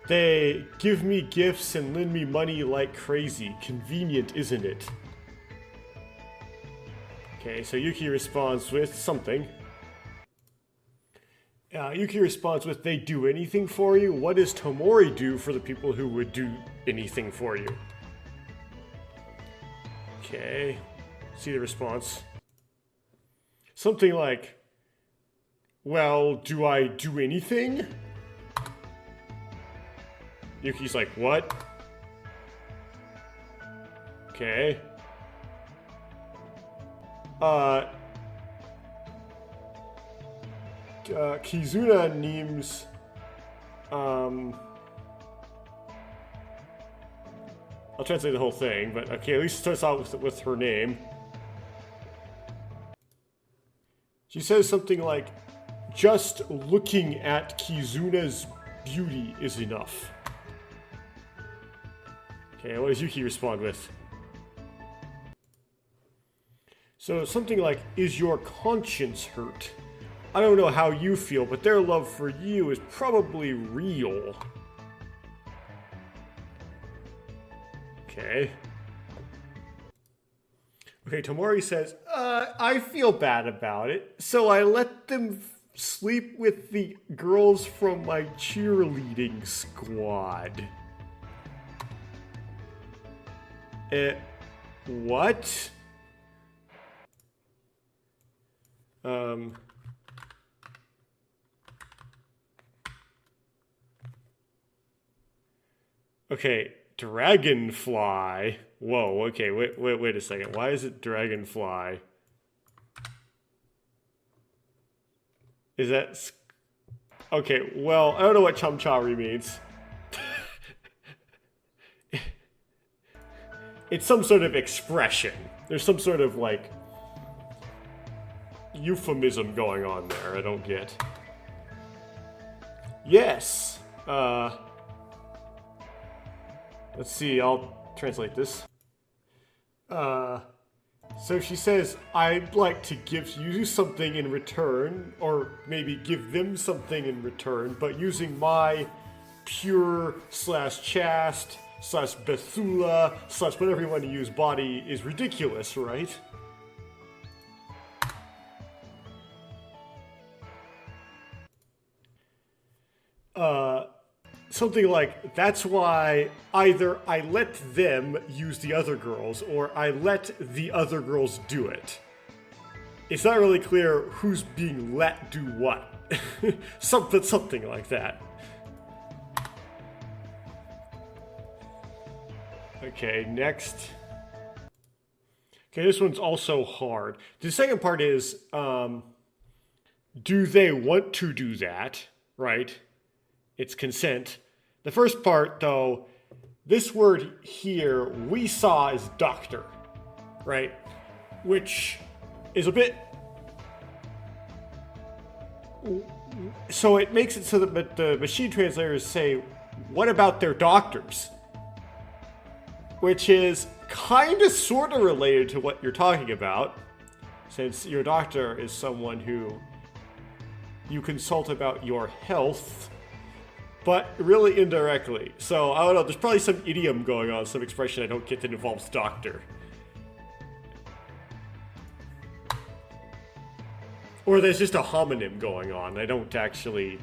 "They give me gifts and lend me money like crazy. Convenient, isn't it?" Okay, so Yuki responds with something. Yuki responds with, "They do anything for you? What does Tomori do for the people who would do anything for you?" Okay, see the response. Something like, "Well, do I do anything?" Yuki's like, "What?" Okay. Kizuna Nim's, I'll translate the whole thing, but okay, at least it starts out with her name. She says something like, "Just looking at Kizuna's beauty is enough. Okay, what does Yuki respond with? So something like, is your conscience hurt? I don't know how you feel, but their love for you is probably real. Okay. Okay, Tomori says, I feel bad about it, so I let them sleep with the girls from my cheerleading squad. What? Okay, Dragonfly. Whoa, okay, wait a second. Why is it Dragonfly? Is that... Okay, well, I don't know what Chamchari means. It's some sort of expression. There's some sort of, like, euphemism going on there. I don't get. Yes. Let's see, I'll translate this. So she says, I'd like to give you something in return, or maybe give them something in return, but using my pure / chaste / Bethula / whatever you want to use body is ridiculous, right? Something like, that's why either I let them use the other girls, or I let the other girls do it. It's not really clear who's being let do what. something like that. Okay, next. Okay, this one's also hard. The second part is, do they want to do that, right? It's consent. The first part, though, this word here we saw as doctor, right? Which is a bit... So it makes it so that the machine translators say, what about their doctors? Which is kind of sort of related to what you're talking about, since your doctor is someone who you consult about your health, but really indirectly. So, I don't know, there's probably some idiom going on, some expression I don't get that involves doctor. Or there's just a homonym going on. I don't actually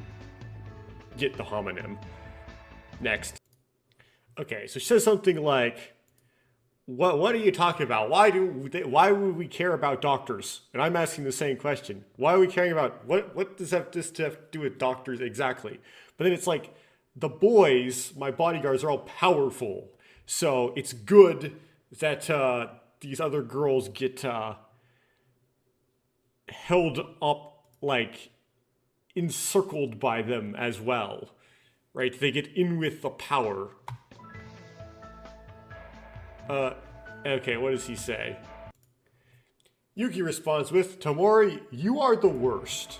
get the homonym. Next. Okay, so she says something like, what are you talking about? Why would we care about doctors? And I'm asking the same question. Why are we caring about, what does this have to do with doctors exactly? But then it's like, the boys, my bodyguards, are all powerful. So it's good that these other girls get held up, like, encircled by them as well. Right? They get in with the power. Okay, what does he say? Yuki responds with, Tomori, you are the worst.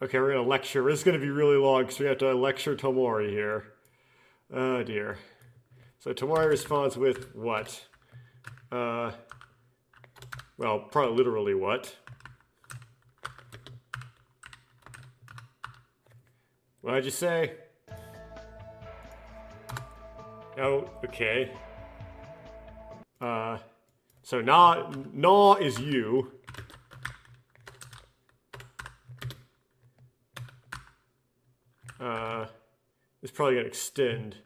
Okay, we're gonna lecture. This is gonna be really long because we have to lecture Tomori here. Oh dear. So Tomori responds with what? Well, probably literally what? What did you say? Oh, okay. So na is you. It's probably gonna extend.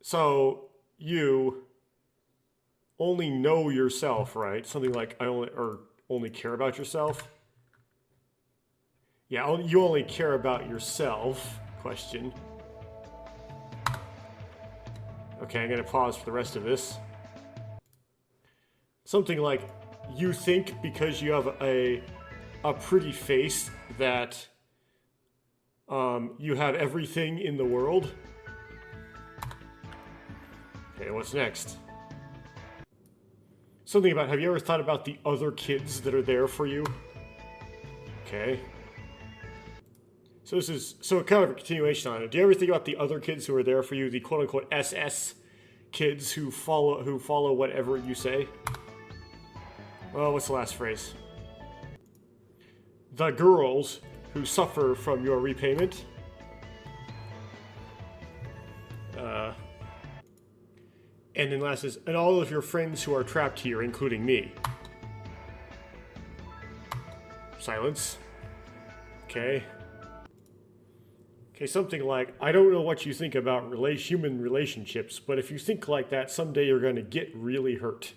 So you only know yourself, right? Something like only care about yourself. Yeah, you only care about yourself. Question. Okay, I'm gonna pause for the rest of this. Something like, you think because you have a a pretty face that you have everything in the world. Okay, what's next? Something about, have you ever thought about the other kids that are there for you? Okay. So this is, so kind of a continuation on it. Do you ever think about the other kids who are there for you, the quote-unquote SS kids who follow whatever you say? Well, what's the last phrase? The girls who suffer from your repayment. And then last is, and all of your friends who are trapped here, including me. Silence. Okay. Okay, something like, I don't know what you think about human relationships, but if you think like that, someday you're going to get really hurt.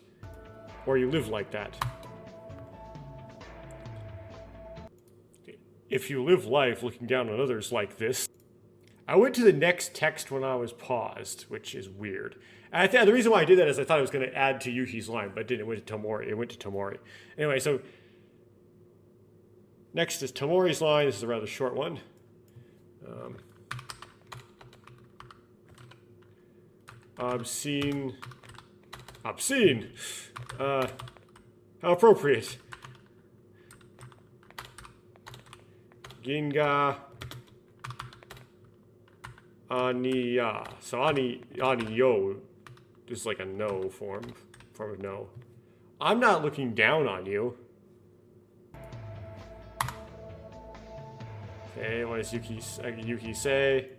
Or you live like that. If you live life looking down on others like this. I went to the next text when I was paused, which is weird. And the reason why I did that is I thought I was going to add to Yuki's line, but it didn't. It went to Tomori. It went to Tomori. Anyway, so next is Tomori's line. This is a rather short one. Obscene. How appropriate. Ginga Aniya. So Aniyo is like a no form of no. I'm not looking down on you. Okay, what does Yuki say?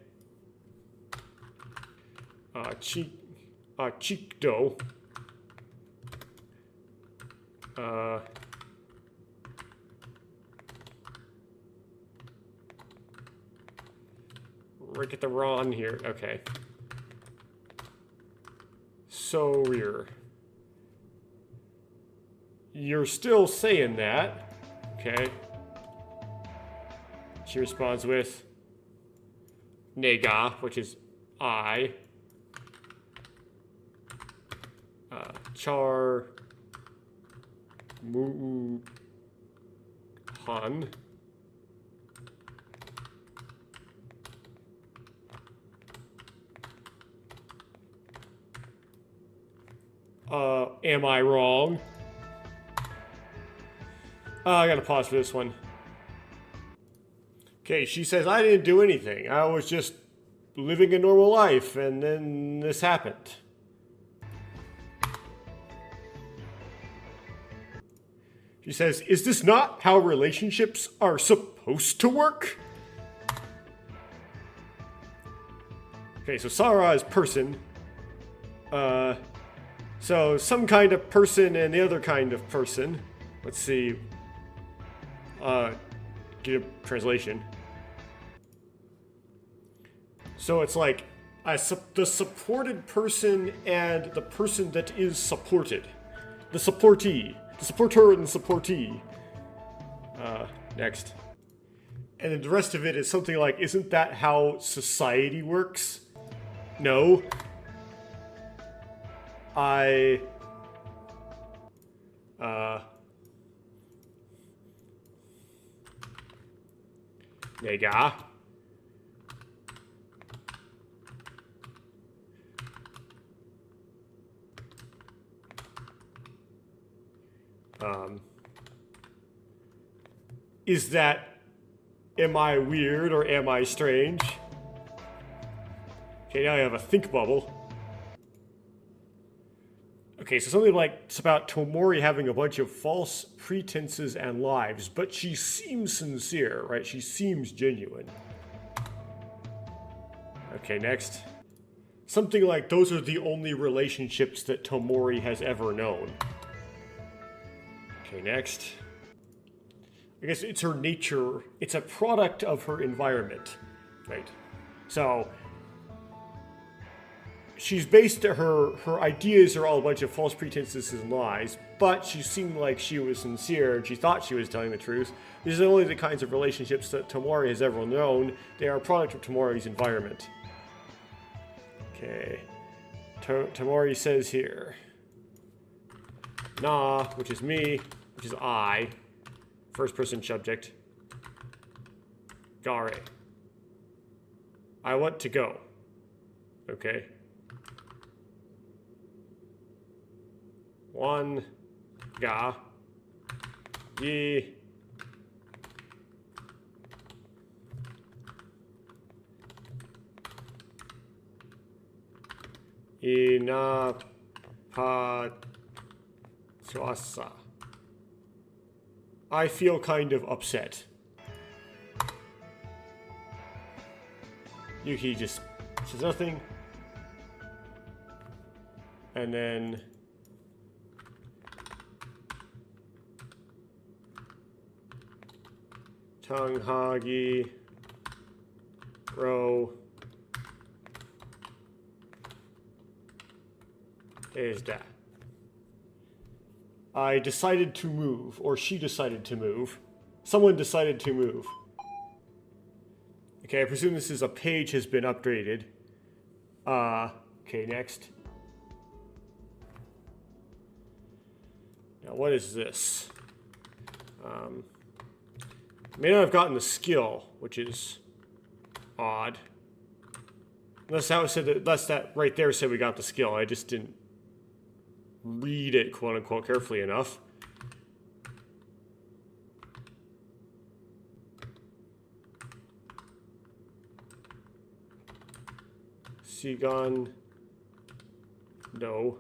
Chikdo. Right at the Ron here. Okay. So you're still saying that. Okay. She responds with nega, which is I. Char Mu Han. Am I wrong? I gotta pause for this one. Okay, she says, I didn't do anything. I was just living a normal life, and then this happened. She says, is this not how relationships are supposed to work? Okay, so Sara is person. So some kind of person and the other kind of person. Let's see. Get a translation. So it's like the supported person and the person that is supported. The supportee. The supporter and the supportee. Next. And then the rest of it is something like, isn't that how society works? No. Nega. Is that, am I weird or am I strange? Okay, now I have a think bubble. Okay, so something like, it's about Tomori having a bunch of false pretenses and lies, but she seems sincere, right? She seems genuine. Okay, next. Something like, those are the only relationships that Tomori has ever known. Okay, next. I guess it's her nature. It's a product of her environment, right? So she's based her ideas are all a bunch of false pretenses and lies, but she seemed like she was sincere and she thought she was telling the truth. These are only the kinds of relationships that Tomori has ever known. They are a product of Tomori's environment. Okay. Tomori says here, nah, which is me, which is I. First person subject. Gare. I want to go. Okay. One. Ga. Yi. Ina. Pa. Tuasa. I feel kind of upset. Yuki just says nothing. And then Tanghagi Ro is that. I decided to move, or she decided to move. Someone decided to move. Okay, I presume this is a page has been upgraded. Okay, next. Now, what is this? May not have gotten the skill, which is odd. Unless that right there said we got the skill. I just didn't read it, quote unquote, carefully enough. Sigon. No.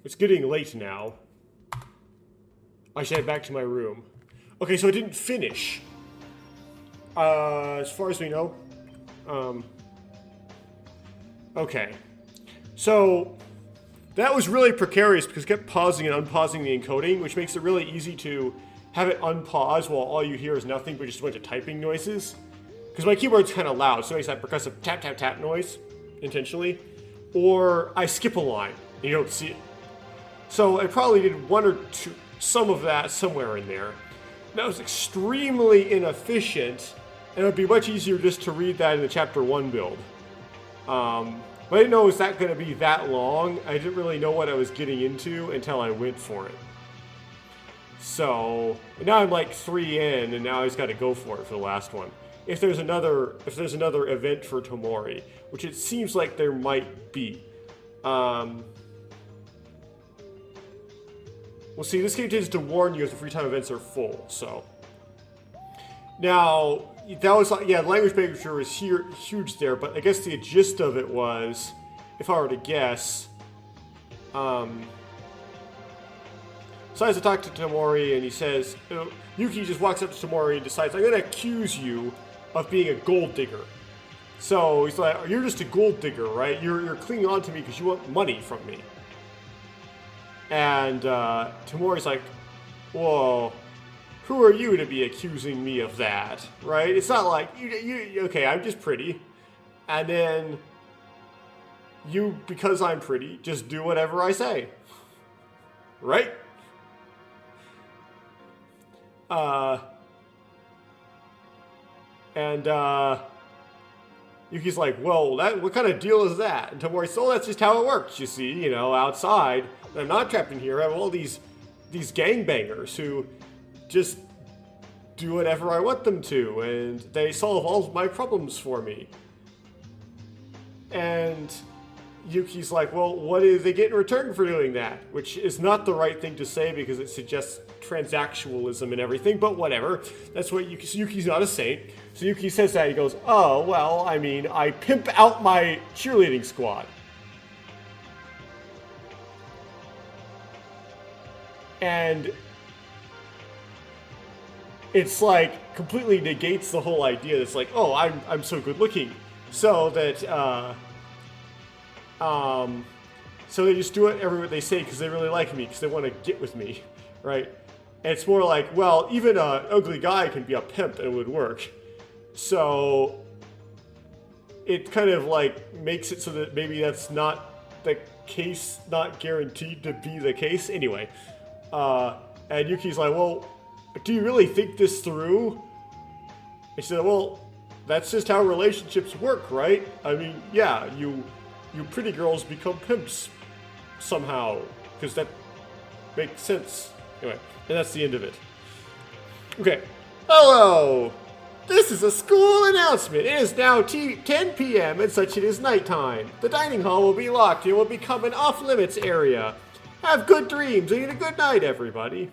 It's getting late now. I should head back to my room. Okay, so I didn't finish. As far as we know. Okay. So, that was really precarious because it kept pausing and unpausing the encoding, which makes it really easy to have it unpause while all you hear is nothing but just a bunch of typing noises. Because my keyboard's kind of loud, so it makes that percussive tap tap tap noise, intentionally. Or I skip a line, and you don't see it. So I probably did one or two, some of that somewhere in there. That was extremely inefficient, and it would be much easier just to read that in the Chapter 1 build. But I didn't know it was that going to be that long. I didn't really know what I was getting into until I went for it. So now I'm like 3 in, and now I just got to go for it for the last one. If there's another event for Tomori, which it seems like there might be. Well, see, this game tends to warn you if the free time events are full, so. Now, that was, yeah, language barrier was huge there, but I guess the gist of it was, if I were to guess, so I talk to Tomori, and he says, Yuki just walks up to Tomori and decides, I'm going to accuse you of being a gold digger. So he's like, you're just a gold digger, right? You're clinging on to me because you want money from me. And Tomori's like, whoa, who are you to be accusing me of that, right? It's not like, okay, I'm just pretty. And then you, because I'm pretty, just do whatever I say. Right? Yuki's like, well, what kind of deal is that? And Tomori says, oh, that's just how it works, you see, outside. I'm not trapped in here. I have all these gangbangers who just do whatever I want them to, and they solve all of my problems for me. And Yuki's like, well, what do they get in return for doing that? Which is not the right thing to say because it suggests transactionalism and everything, but whatever. That's what Yuki's not a saint. So Yuki says that, he goes, oh, well, I mean, I pimp out my cheerleading squad. And it's like completely negates the whole idea that's like, oh, I'm so good looking. So that, so they just do what they say because they really like me, because they want to get with me, right? And it's more like, well, even an ugly guy can be a pimp and it would work. So it kind of like makes it so that maybe that's not the case, not guaranteed to be the case. Anyway, and Yuki's like, well, do you really think this through? And she said, well, that's just how relationships work, right? I mean, yeah, you pretty girls become pimps somehow, because that makes sense. Anyway, and that's the end of it. Okay. Hello! This is a school announcement. It is now 10 p.m. and such it is nighttime. The dining hall will be locked and will become an off-limits area. Have good dreams and a good night, everybody.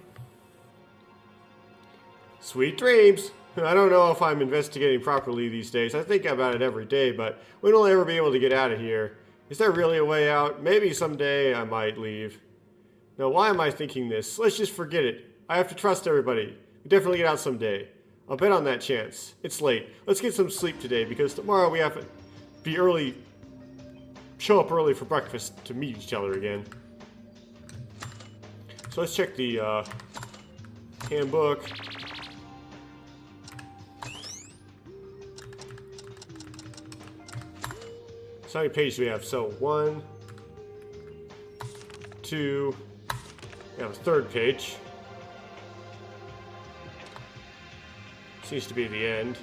Sweet dreams. I don't know if I'm investigating properly these days. I think about it every day, but we don't ever be able to get out of here. Is there really a way out? Maybe someday I might leave. Now, why am I thinking this? Let's just forget it. I have to trust everybody. We definitely get out someday. I'll bet on that chance. It's late. Let's get some sleep today, because tomorrow we have to be early, show up early for breakfast to meet each other again. So let's check the handbook. So how many pages do we have? So 1, 2, we have a third page. Seems to be the end.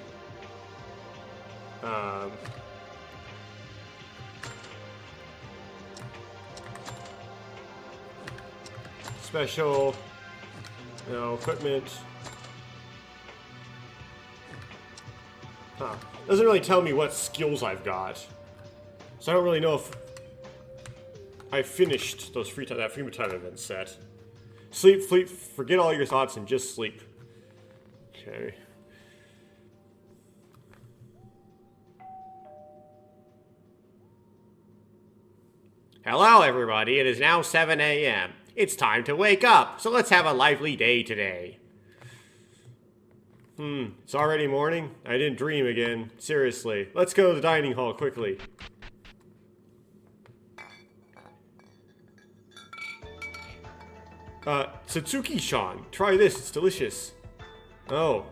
Special, equipment. Huh. Doesn't really tell me what skills I've got. So I don't really know if I finished those that free time event set. Sleep, forget all your thoughts and just sleep. Okay. Hello, everybody. It is now 7 a.m. It's time to wake up, so let's have a lively day today. It's already morning? I didn't dream again. Seriously. Let's go to the dining hall quickly. Satsuki-chan, try this. It's delicious. Oh.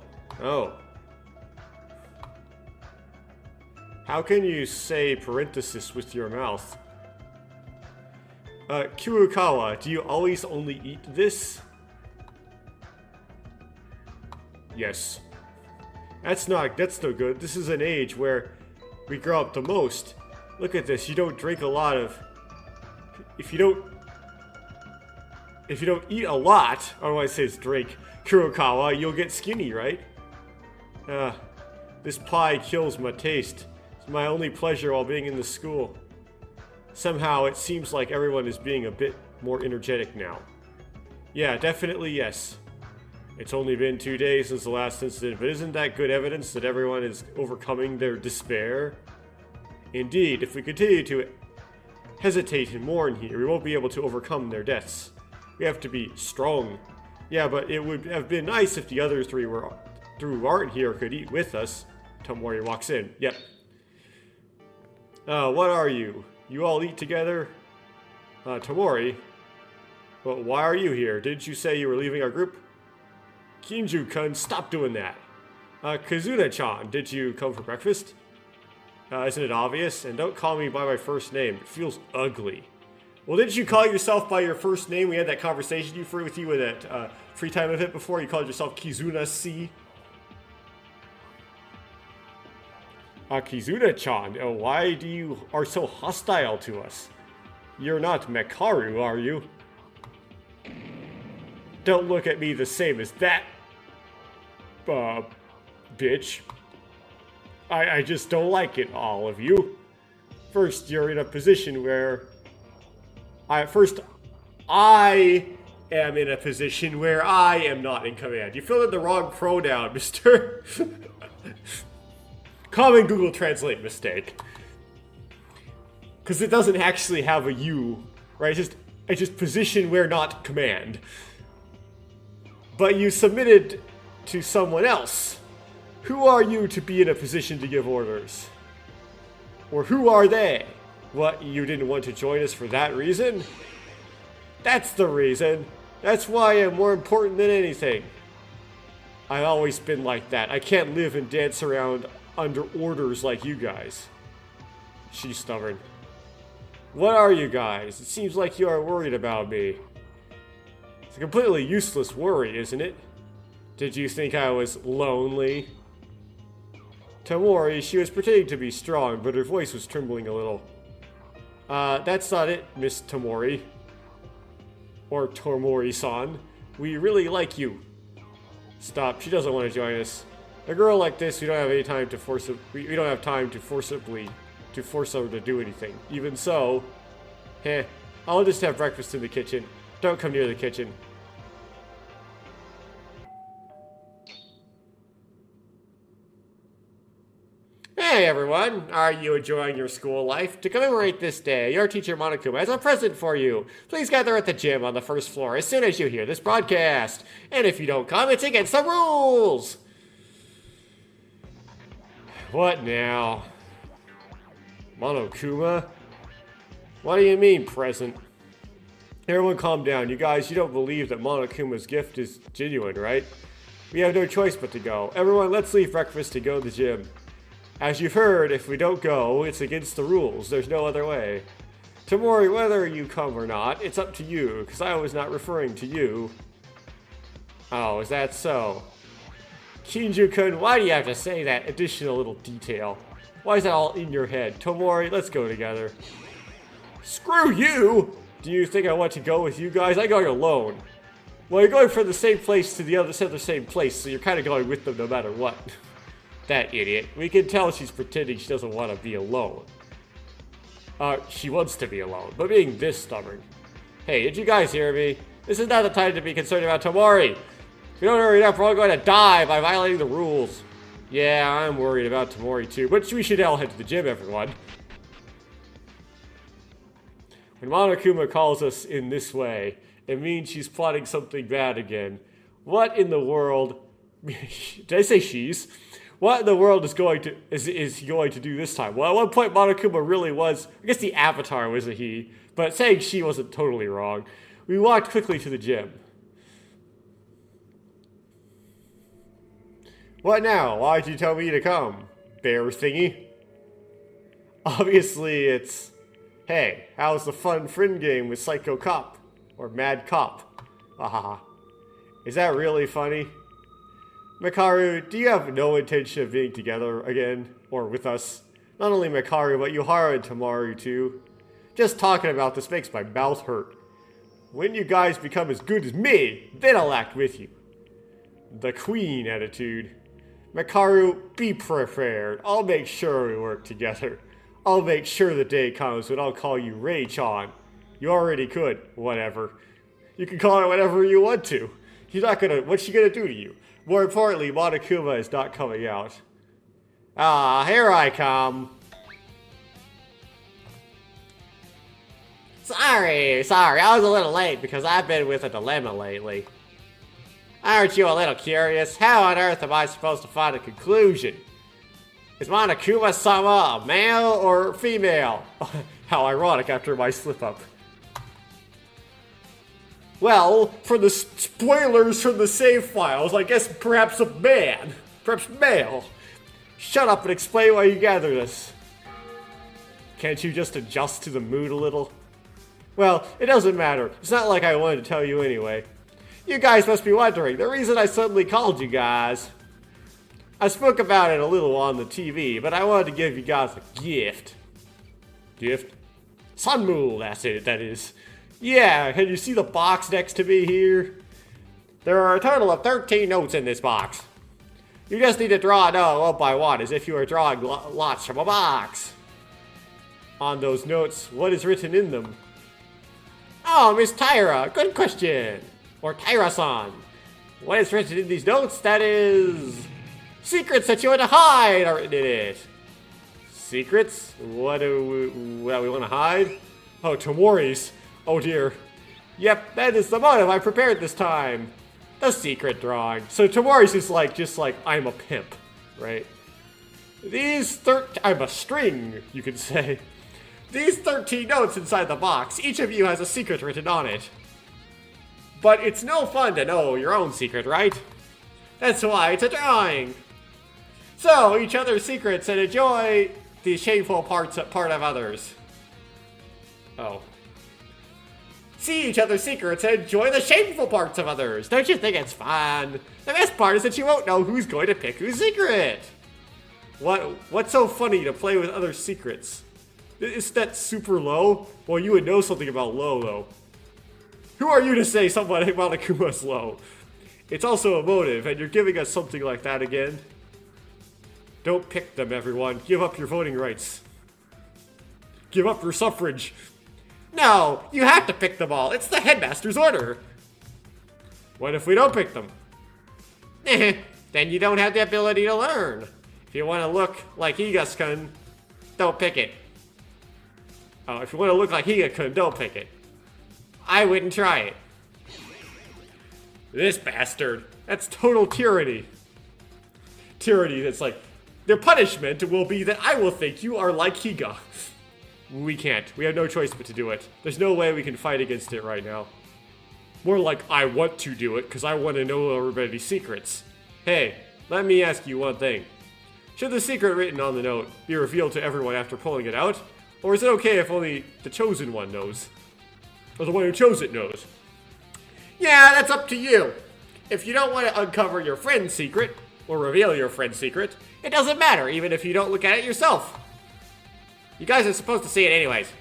How can you say parenthesis with your mouth? Kirukawa, do you always only eat this? Yes. That's no good. This is an age where we grow up the most. Look at this. You don't drink a lot of... If you don't eat a lot, I don't want to say it's drink, Kurokawa, you'll get skinny, right? This pie kills my taste. It's my only pleasure while being in the school. Somehow, it seems like everyone is being a bit more energetic now. Yeah, definitely yes. It's only been 2 days since the last incident, but isn't that good evidence that everyone is overcoming their despair? Indeed, if we continue to hesitate and mourn here, we won't be able to overcome their deaths. We have to be strong. Yeah, but it would have been nice if the other three who aren't here could eat with us. Tomori walks in. Yep. What are you? You all eat together? Tomori? Well, why are you here? Didn't you say you were leaving our group? Kinju-kun, stop doing that. Kazuna-chan, did you come for breakfast? Isn't it obvious? And don't call me by my first name. It feels ugly. Well, didn't you call yourself by your first name? We had that conversation with you with that free time event before. You called yourself Kizuna-C. Kizuna-chan, why are so hostile to us? You're not Mekaru, are you? Don't look at me the same as that, bitch. I just don't like it, all of you. First, you're in a position where... I am in a position where I am not in command. You filled in the wrong pronoun, mister. Common Google Translate mistake. Because it doesn't actually have a you, right? It's just position where not command. But you submitted to someone else. Who are you to be in a position to give orders? Or who are they? What, you didn't want to join us for that reason? That's the reason. That's why I'm more important than anything. I've always been like that. I can't live and dance around under orders like you guys. She's stubborn. What are you guys? It seems like you are worried about me. It's a completely useless worry, isn't it? Did you think I was lonely? Tomori, she was pretending to be strong, but her voice was trembling a little. That's not it, Miss Tomori. Or Tomori-san. We really like you. Stop, she doesn't want to join us. A girl like this, we don't have any time to force her, we don't have time to force her to do anything. Even so, I'll just have breakfast in the kitchen. Don't come near the kitchen. Hey everyone, are you enjoying your school life? To commemorate this day, your teacher Monokuma has a present for you. Please gather at the gym on the first floor as soon as you hear this broadcast. And if you don't come, it's against the rules! What now? Monokuma? What do you mean, present? Everyone calm down. You guys, you don't believe that Monokuma's gift is genuine, right? We have no choice but to go. Everyone, let's leave breakfast to go to the gym. As you've heard, if we don't go, it's against the rules. There's no other way. Tomori, whether you come or not, it's up to you, because I was not referring to you. Oh, is that so? Kinju-kun, why do you have to say that additional little detail? Why is that all in your head? Tomori, let's go together. Screw you! Do you think I want to go with you guys? I'm going alone. Well, you're going from the same place to the other side of the same place, so you're kind of going with them no matter what. That idiot. We can tell she's pretending she doesn't want to be alone. She wants to be alone, but being this stubborn. Hey, did you guys hear me? This is not the time to be concerned about Tomori. If we don't hurry up, we're all going to die by violating the rules. Yeah, I'm worried about Tomori too, but we should all head to the gym, everyone. When Monokuma calls us in this way, it means she's plotting something bad again. What in the world... Did I say she's? What in the world is he going to do this time? Well, at one point Monokuma really was, I guess the avatar was a he, but saying she wasn't totally wrong. We walked quickly to the gym. What now? Why'd you tell me to come, bear thingy? Obviously it's, hey, how's the fun friend game with Psycho Cop? Or Mad Cop? Haha. Is that really funny? Makaru, do you have no intention of being together again? Or with us? Not only Makaru, but Yuhara and Tomori too. Just talking about this makes my mouth hurt. When you guys become as good as me, then I'll act with you. The queen attitude. Makaru, be prepared. I'll make sure we work together. I'll make sure the day comes when I'll call you Ray-chan. You already could. Whatever. You can call her whatever you want to. What's she gonna do to you? More importantly, Monokuma is not coming out. Ah, here I come. Sorry, I was a little late because I've been with a dilemma lately. Aren't you a little curious? How on earth am I supposed to find a conclusion? Is Monokuma-sama a male or female? How ironic after my slip-up. Well, from the spoilers from the save files, I guess perhaps a man. Perhaps male. Shut up and explain why you gathered us. Can't you just adjust to the mood a little? Well, it doesn't matter. It's not like I wanted to tell you anyway. You guys must be wondering, the reason I suddenly called you guys. I spoke about it a little on the TV, but I wanted to give you guys a gift. Gift? Sunmool, that's it, that is. Yeah, can you see the box next to me here? There are a total of 13 notes in this box. You just need to draw a note one by one, as if you were drawing lots from a box. On those notes, what is written in them? Oh, Miss Tyra, good question. Or Tyra-san. What is written in these notes? That is... secrets that you want to hide are written in it. Secrets? What do we want to hide? Oh, Tomori's. Oh dear. Yep, that is the motive I prepared this time. The secret drawing. So Tomori's is just like, I'm a pimp, right? I'm a string, you could say. These 13 notes inside the box, each of you has a secret written on it. But it's no fun to know your own secret, right? That's why it's a drawing. So, each other's secrets and enjoy the shameful part of others. Oh. See each other's secrets and enjoy the shameful parts of others. Don't you think it's fun? The best part is that you won't know who's going to pick whose secret. What's so funny to play with other secrets? Is that super low? Well, you would know something about low, though. Who are you to say someone about Akuma's low? It's also a motive, and you're giving us something like that again? Don't pick them, everyone. Give up your voting rights. Give up your suffrage. No, you have to pick them all. It's the headmaster's order. What if we don't pick them? Then you don't have the ability to learn. If you want to look like Higa-kun, don't pick it. Oh, if you want to look like Higa-kun, don't pick it. I wouldn't try it. This bastard. That's total tyranny. Tyranny that's like, their punishment will be that I will think you are like Higa. We can't. We have no choice but to do it. There's no way we can fight against it right now. More like I want to do it because I want to know everybody's secrets. Hey, let me ask you one thing. Should the secret written on the note be revealed to everyone after pulling it out? Or is it okay if only the chosen one knows? Or the one who chose it knows? Yeah, that's up to you. If you don't want to uncover your friend's secret, or reveal your friend's secret, it doesn't matter even if you don't look at it yourself. You guys are supposed to see it anyways.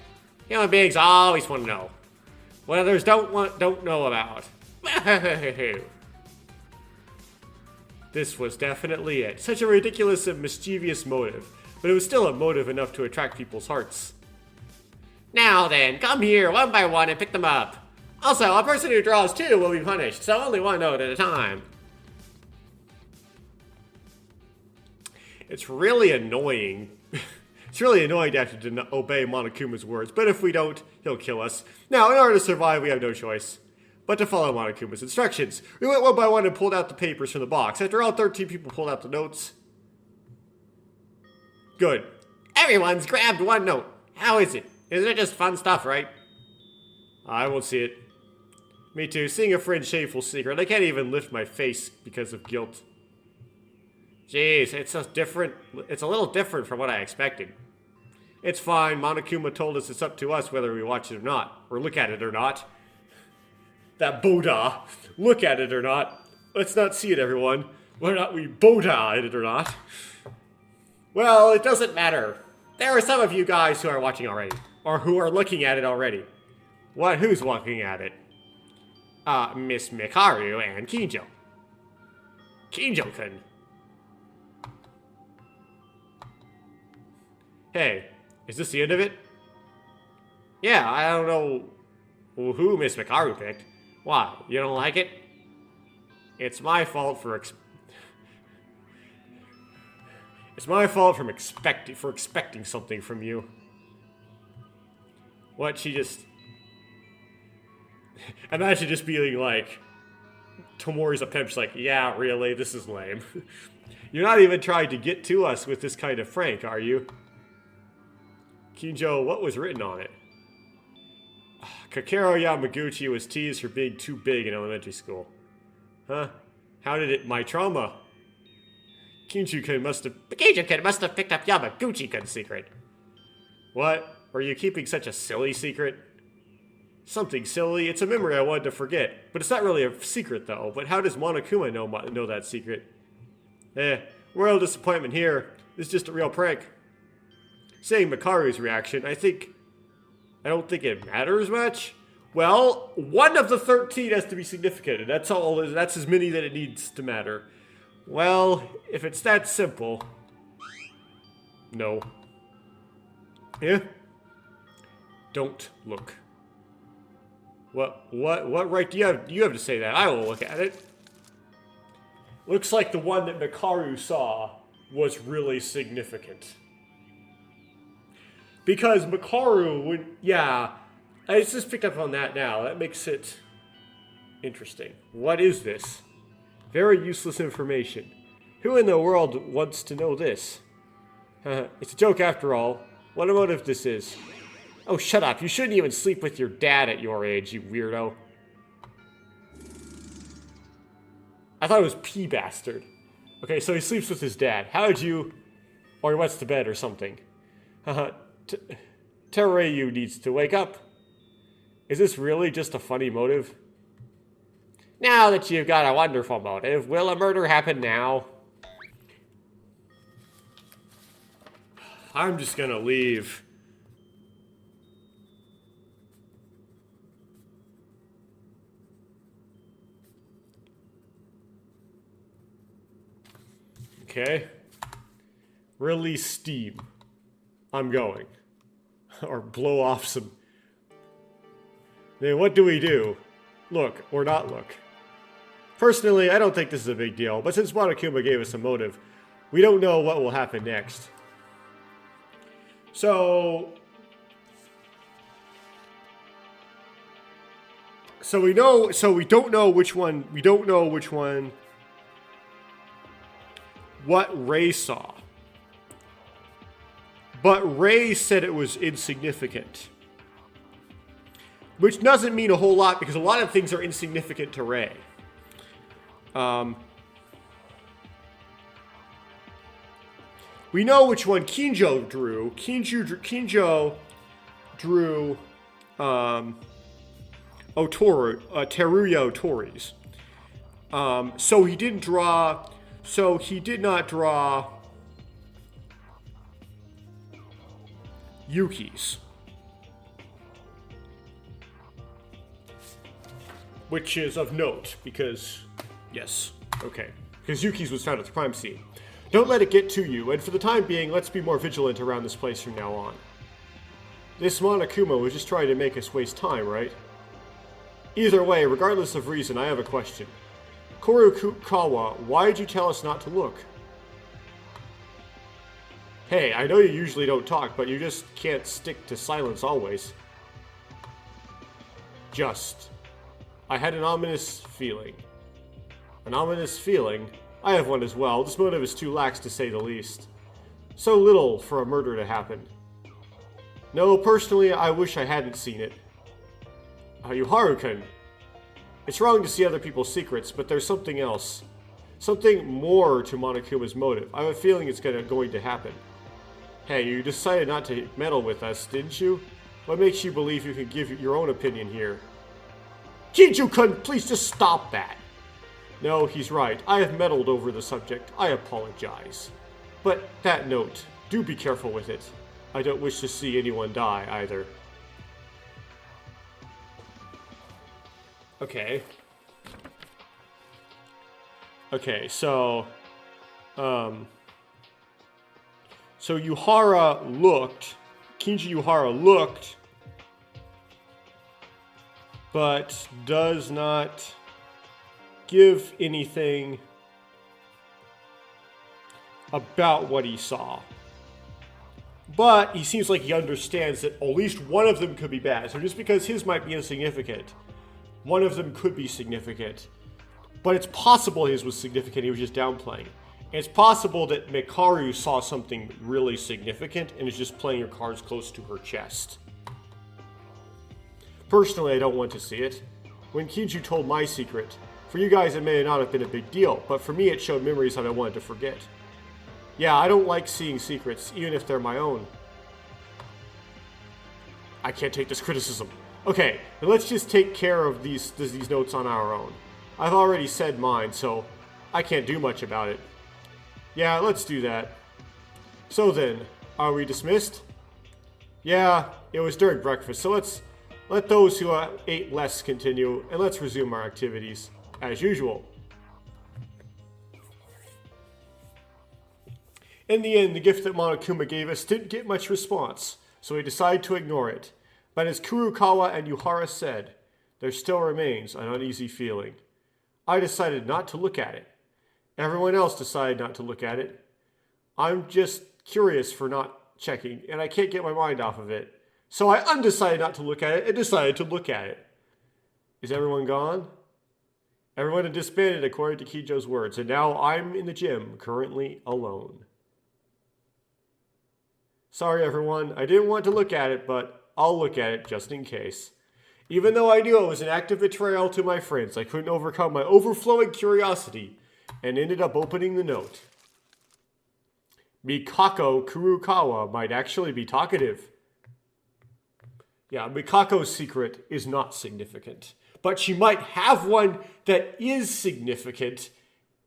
Human beings always want to know what others don't know about. This was definitely it. Such a ridiculous and mischievous motive, but it was still a motive enough to attract people's hearts. Now then, come here one by one and pick them up. Also, a person who draws two will be punished, so only one note at a time. It's really annoying. It's really annoying to have to obey Monokuma's words, but if we don't, he'll kill us. Now, in order to survive, we have no choice but to follow Monokuma's instructions. We went one by one and pulled out the papers from the box. After all 13 people pulled out the notes. Good. Everyone's grabbed one note. How is it? Isn't it just fun stuff, right? I won't see it. Me too. Seeing a friend's shameful secret, I can't even lift my face because of guilt. Jeez, it's a little different from what I expected. It's fine. Monokuma told us it's up to us whether we watch it or not, or look at it or not. That Boda. Look at it or not. Let's not see it, everyone. Whether or not we Boda it or not. Well, it doesn't matter. There are some of you guys who are watching already, or who are looking at it already. What? Who's looking at it? Miss Mikaru and Kinjo. Kinjo-kun. Hey, is this the end of it? Yeah, I don't know who Miss Mikaru picked. Why? You don't like it? It's my fault for expecting something from you. What? She just imagine just being like Tomori's a pimp. She's like, yeah, really, this is lame. You're not even trying to get to us with this kind of prank, are you? Kinjo, what was written on it? Kakero Yamaguchi was teased for being too big in elementary school. Huh? How did it? My trauma. Kinjo-kun must have picked up Yamaguchi-kun's secret. What? Were you keeping such a silly secret? Something silly? It's a memory I wanted to forget. But it's not really a secret, though. But how does Monokuma know that secret? Royal disappointment here. This is just a real prank. Saying Mikaru's reaction, I don't think it matters much. Well, one of the 13 has to be significant, and that's as many that it needs to matter. Well, if it's that simple. No. Yeah? Don't look. What right do you have to say that? I will look at it. Looks like the one that Mikaru saw was really significant. Because Mikaru I just picked up on that now. That makes it interesting. What is this? Very useless information. Who in the world wants to know this? It's a joke after all. What a motive this is. Oh, shut up. You shouldn't even sleep with your dad at your age, you weirdo. I thought it was P-bastard. Okay, so he sleeps with his dad. How did you... Or he wets to bed or something. Teruyu needs to wake up. Is this really just a funny motive? Now that you've got a wonderful motive, will a murder happen now? I'm just gonna leave. Okay. Release steam. I'm going. Or blow off some... Then what do we do? Look or not look? Personally, I don't think this is a big deal, but since Monokuma gave us a motive, we don't know what will happen next. So we don't know which one, what Ray saw. But Ray said it was insignificant. Which doesn't mean a whole lot, because a lot of things are insignificant to Ray. We know which one Kinjo drew. Kinjo drew Teruya Otori's. So he did not draw Yuki's. Which is of note, because, yes, okay. Because Yuki's was found at the crime scene. Don't let it get to you, and for the time being, let's be more vigilant around this place from now on. This Monokuma was just trying to make us waste time, right? Either way, regardless of reason, I have a question. Kurukawa, why did you tell us not to look? Hey, I know you usually don't talk, but you just can't stick to silence always. I had an ominous feeling. An ominous feeling? I have one as well. This motive is too lax to say the least. So little for a murder to happen. No, personally, I wish I hadn't seen it. Yuharu-kun. It's wrong to see other people's secrets, but there's something else. Something more to Monokuma's motive. I have a feeling it's going to happen. Hey, you decided not to meddle with us, didn't you? What makes you believe you can give your own opinion here? Kinju-kun, please just stop that. No, he's right. I have meddled over the subject. I apologize. But that note, do be careful with it. I don't wish to see anyone die either. Okay. Okay, so Kinji Yuhara looked, but does not give anything about what he saw. But he seems like he understands that at least one of them could be bad. So just because his might be insignificant, one of them could be significant. But it's possible his was significant, he was just downplaying. And it's possible that Mikaru saw something really significant and is just playing her cards close to her chest. Personally, I don't want to see it. When Kinju told my secret, for you guys it may not have been a big deal, but for me it showed memories that I wanted to forget. Yeah, I don't like seeing secrets, even if they're my own. I can't take this criticism. Okay, then let's just take care of these notes on our own. I've already said mine, so I can't do much about it. Yeah, let's do that. So then, are we dismissed? Yeah, it was during breakfast, so let's let those who ate less continue, and let's resume our activities, as usual. In the end, the gift that Monokuma gave us didn't get much response, so we decided to ignore it. But as Kurukawa and Yuhara said, there still remains an uneasy feeling. I decided not to look at it. Everyone else decided not to look at it. I'm just curious for not checking, and I can't get my mind off of it. So I undecided not to look at it and decided to look at it. Is everyone gone? Everyone had disbanded according to Kijo's words, and now I'm in the gym, currently alone. Sorry everyone, I didn't want to look at it, but I'll look at it just in case. Even though I knew it was an act of betrayal to my friends, I couldn't overcome my overflowing curiosity and ended up opening the note. Mikako Kurukawa might actually be talkative. Yeah, Mikako's secret is not significant, but she might have one that is significant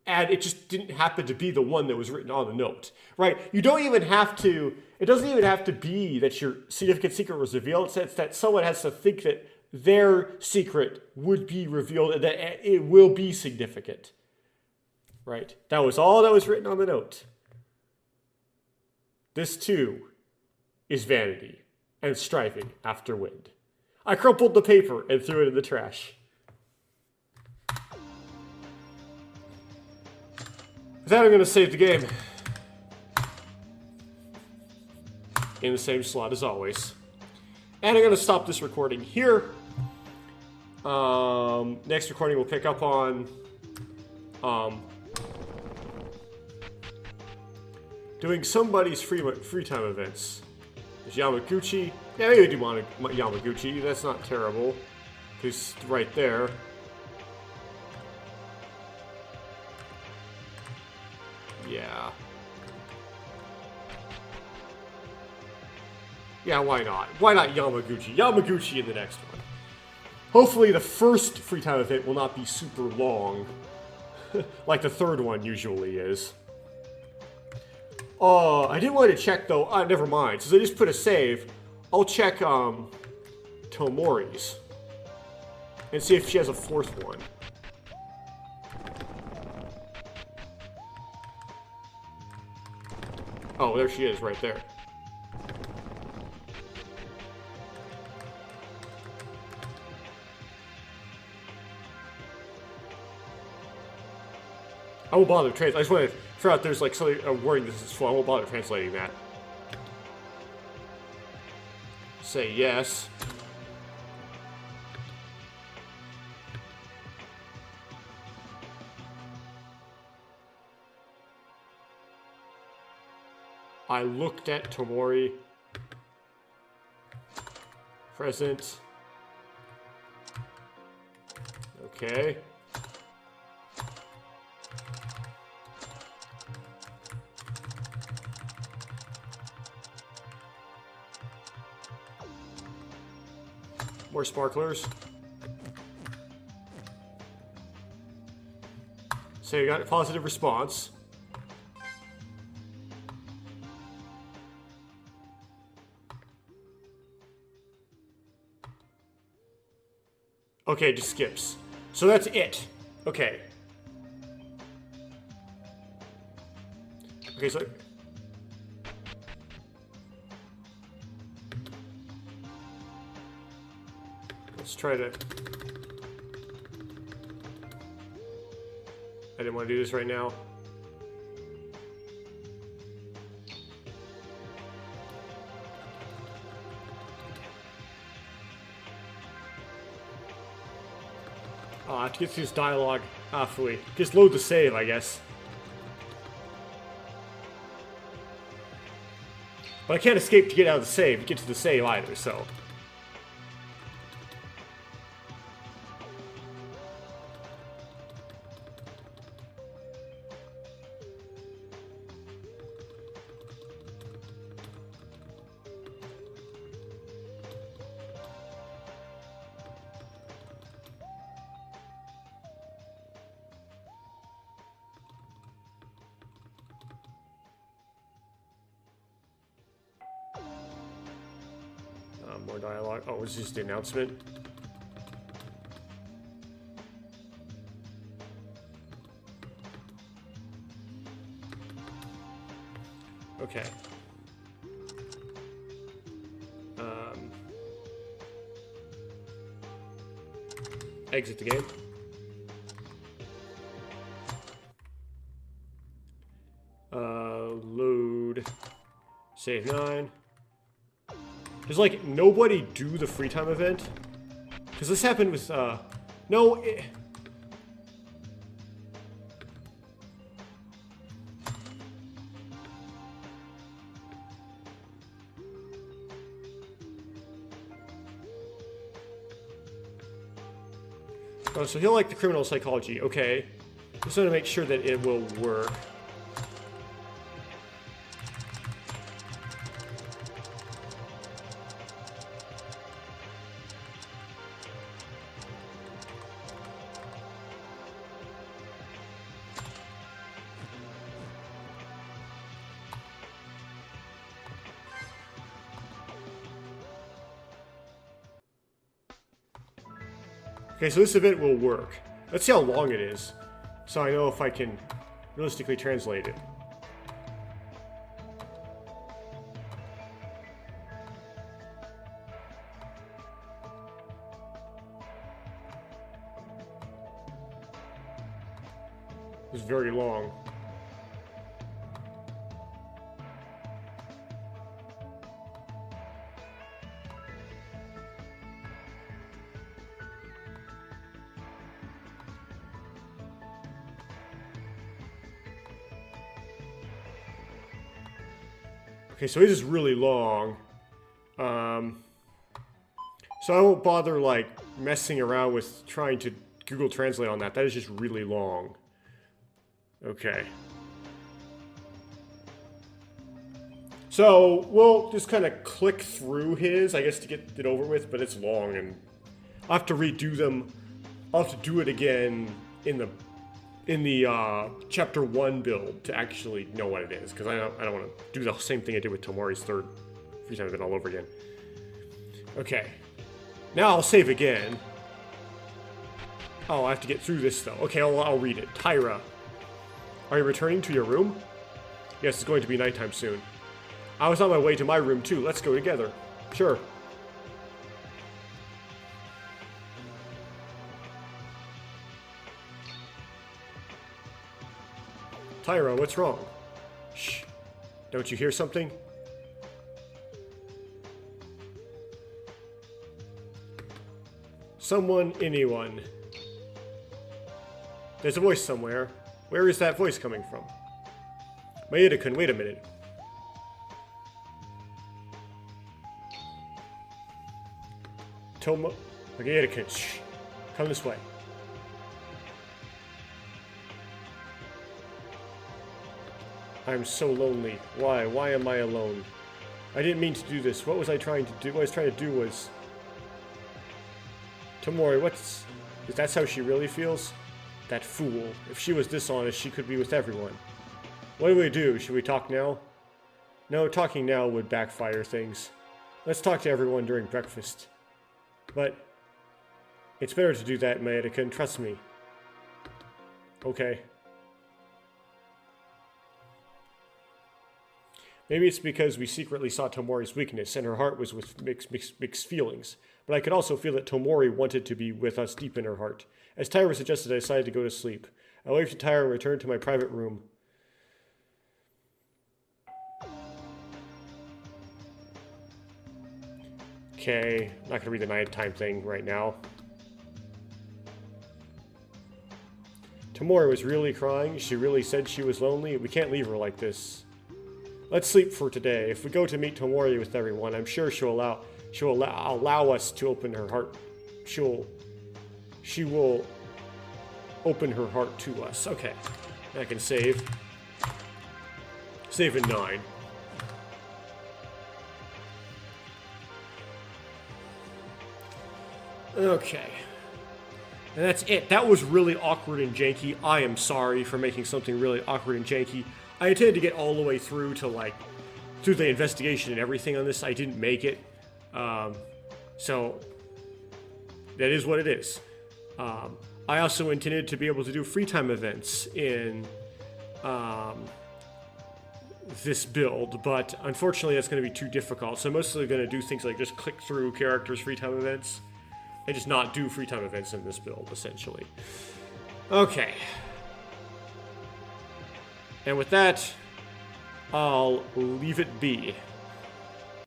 and it just didn't happen to be the one that was written on the note, right? You don't even have to, it doesn't even have to be that your significant secret was revealed. It's that someone has to think that their secret would be revealed and that it will be significant, right? That was all that was written on the note. This too is vanity and striving after wind. I crumpled the paper and threw it in the trash. With that, I'm going to save the game. In the same slot as always. And I'm going to stop this recording here. Next recording we'll pick up on doing somebody's free time events. There's Yamaguchi. Yeah, maybe we do want Yamaguchi. That's not terrible. He's right there. Yeah. Yeah, why not? Why not Yamaguchi? Yamaguchi in the next one. Hopefully the first free time event will not be super long. Like the third one usually is. I didn't want to check though. Never mind. Since I just put a save, I'll check Tomori's. And see if she has a fourth one. Oh, there she is, right there. I won't bother translating. I just want to figure out there's like something, a wording this is full. I won't bother translating that. Say yes. I looked at Tomori. Present. Okay. More sparklers. So you got a positive response. Okay, it just skips. So that's it. Okay. Okay, so... let's try to... I didn't want to do this right now. Oh, I have to get through this dialogue halfway. Just load the save, I guess. But I can't escape to get out of the save, to get to the save either, so... more dialogue. Oh, it was just the announcement. Okay. Exit the game. Load. Save 9. Does, like, nobody do the free time event? Because this happened with, no, oh, so he'll like the criminal psychology. Okay. Just want to make sure that it will work. Okay, so this event will work. Let's see how long it is, so I know if I can realistically translate it. It's very long. Okay, so it is really long. So I won't bother, like, messing around with trying to Google Translate on that. That is just really long. Okay. So we'll just kind of click through his, I guess, to get it over with, but it's long, and I'll have to redo them. I'll have to do it again in the chapter 1 build to actually know what it is, because I don't want to do the same thing I did with Tomori's third free time event all over again. Okay. Now I'll save again. Oh, I have to get through this though. Okay, I'll read it. Tyra, are you returning to your room? Yes, it's going to be nighttime soon. I was on my way to my room too. Let's go together. Sure. Tyra, what's wrong? Shh. Don't you hear something? Someone, anyone. There's a voice somewhere. Where is that voice coming from? Maeda-kun, wait a minute. Maeda-kun, shh. Come this way. I'm so lonely. Why? Why am I alone? I didn't mean to do this. What was I trying to do? What I was trying to do was... Tomori, what's... Is that how she really feels? That fool. If she was dishonest, she could be with everyone. What do we do? Should we talk now? No, talking now would backfire things. Let's talk to everyone during breakfast. But... It's better to do that, Maeda-kun. Trust me. Okay. Maybe it's because we secretly saw Tomori's weakness, and her heart was with mixed feelings. But I could also feel that Tomori wanted to be with us deep in her heart. As Tyra suggested, I decided to go to sleep. I waved to Tyra and returned to my private room. Okay, not going to read the nighttime thing right now. Tomori was really crying. She really said she was lonely. We can't leave her like this. Let's sleep for today. If we go to meet Tomori with everyone, I'm sure she'll allow us to open her heart. She will open her heart to us. Okay, I can save. Save in 9. Okay. And that's it. That was really awkward and janky. I am sorry for making something really awkward and janky. I intended to get all the way through to, through the investigation and everything on this. I didn't make it. So, that is what it is. I also intended to be able to do free time events in this build, but unfortunately that's going to be too difficult. So I'm mostly going to do things like just click through characters' free time events, and just not do free time events in this build, essentially. Okay. And with that, I'll leave it be.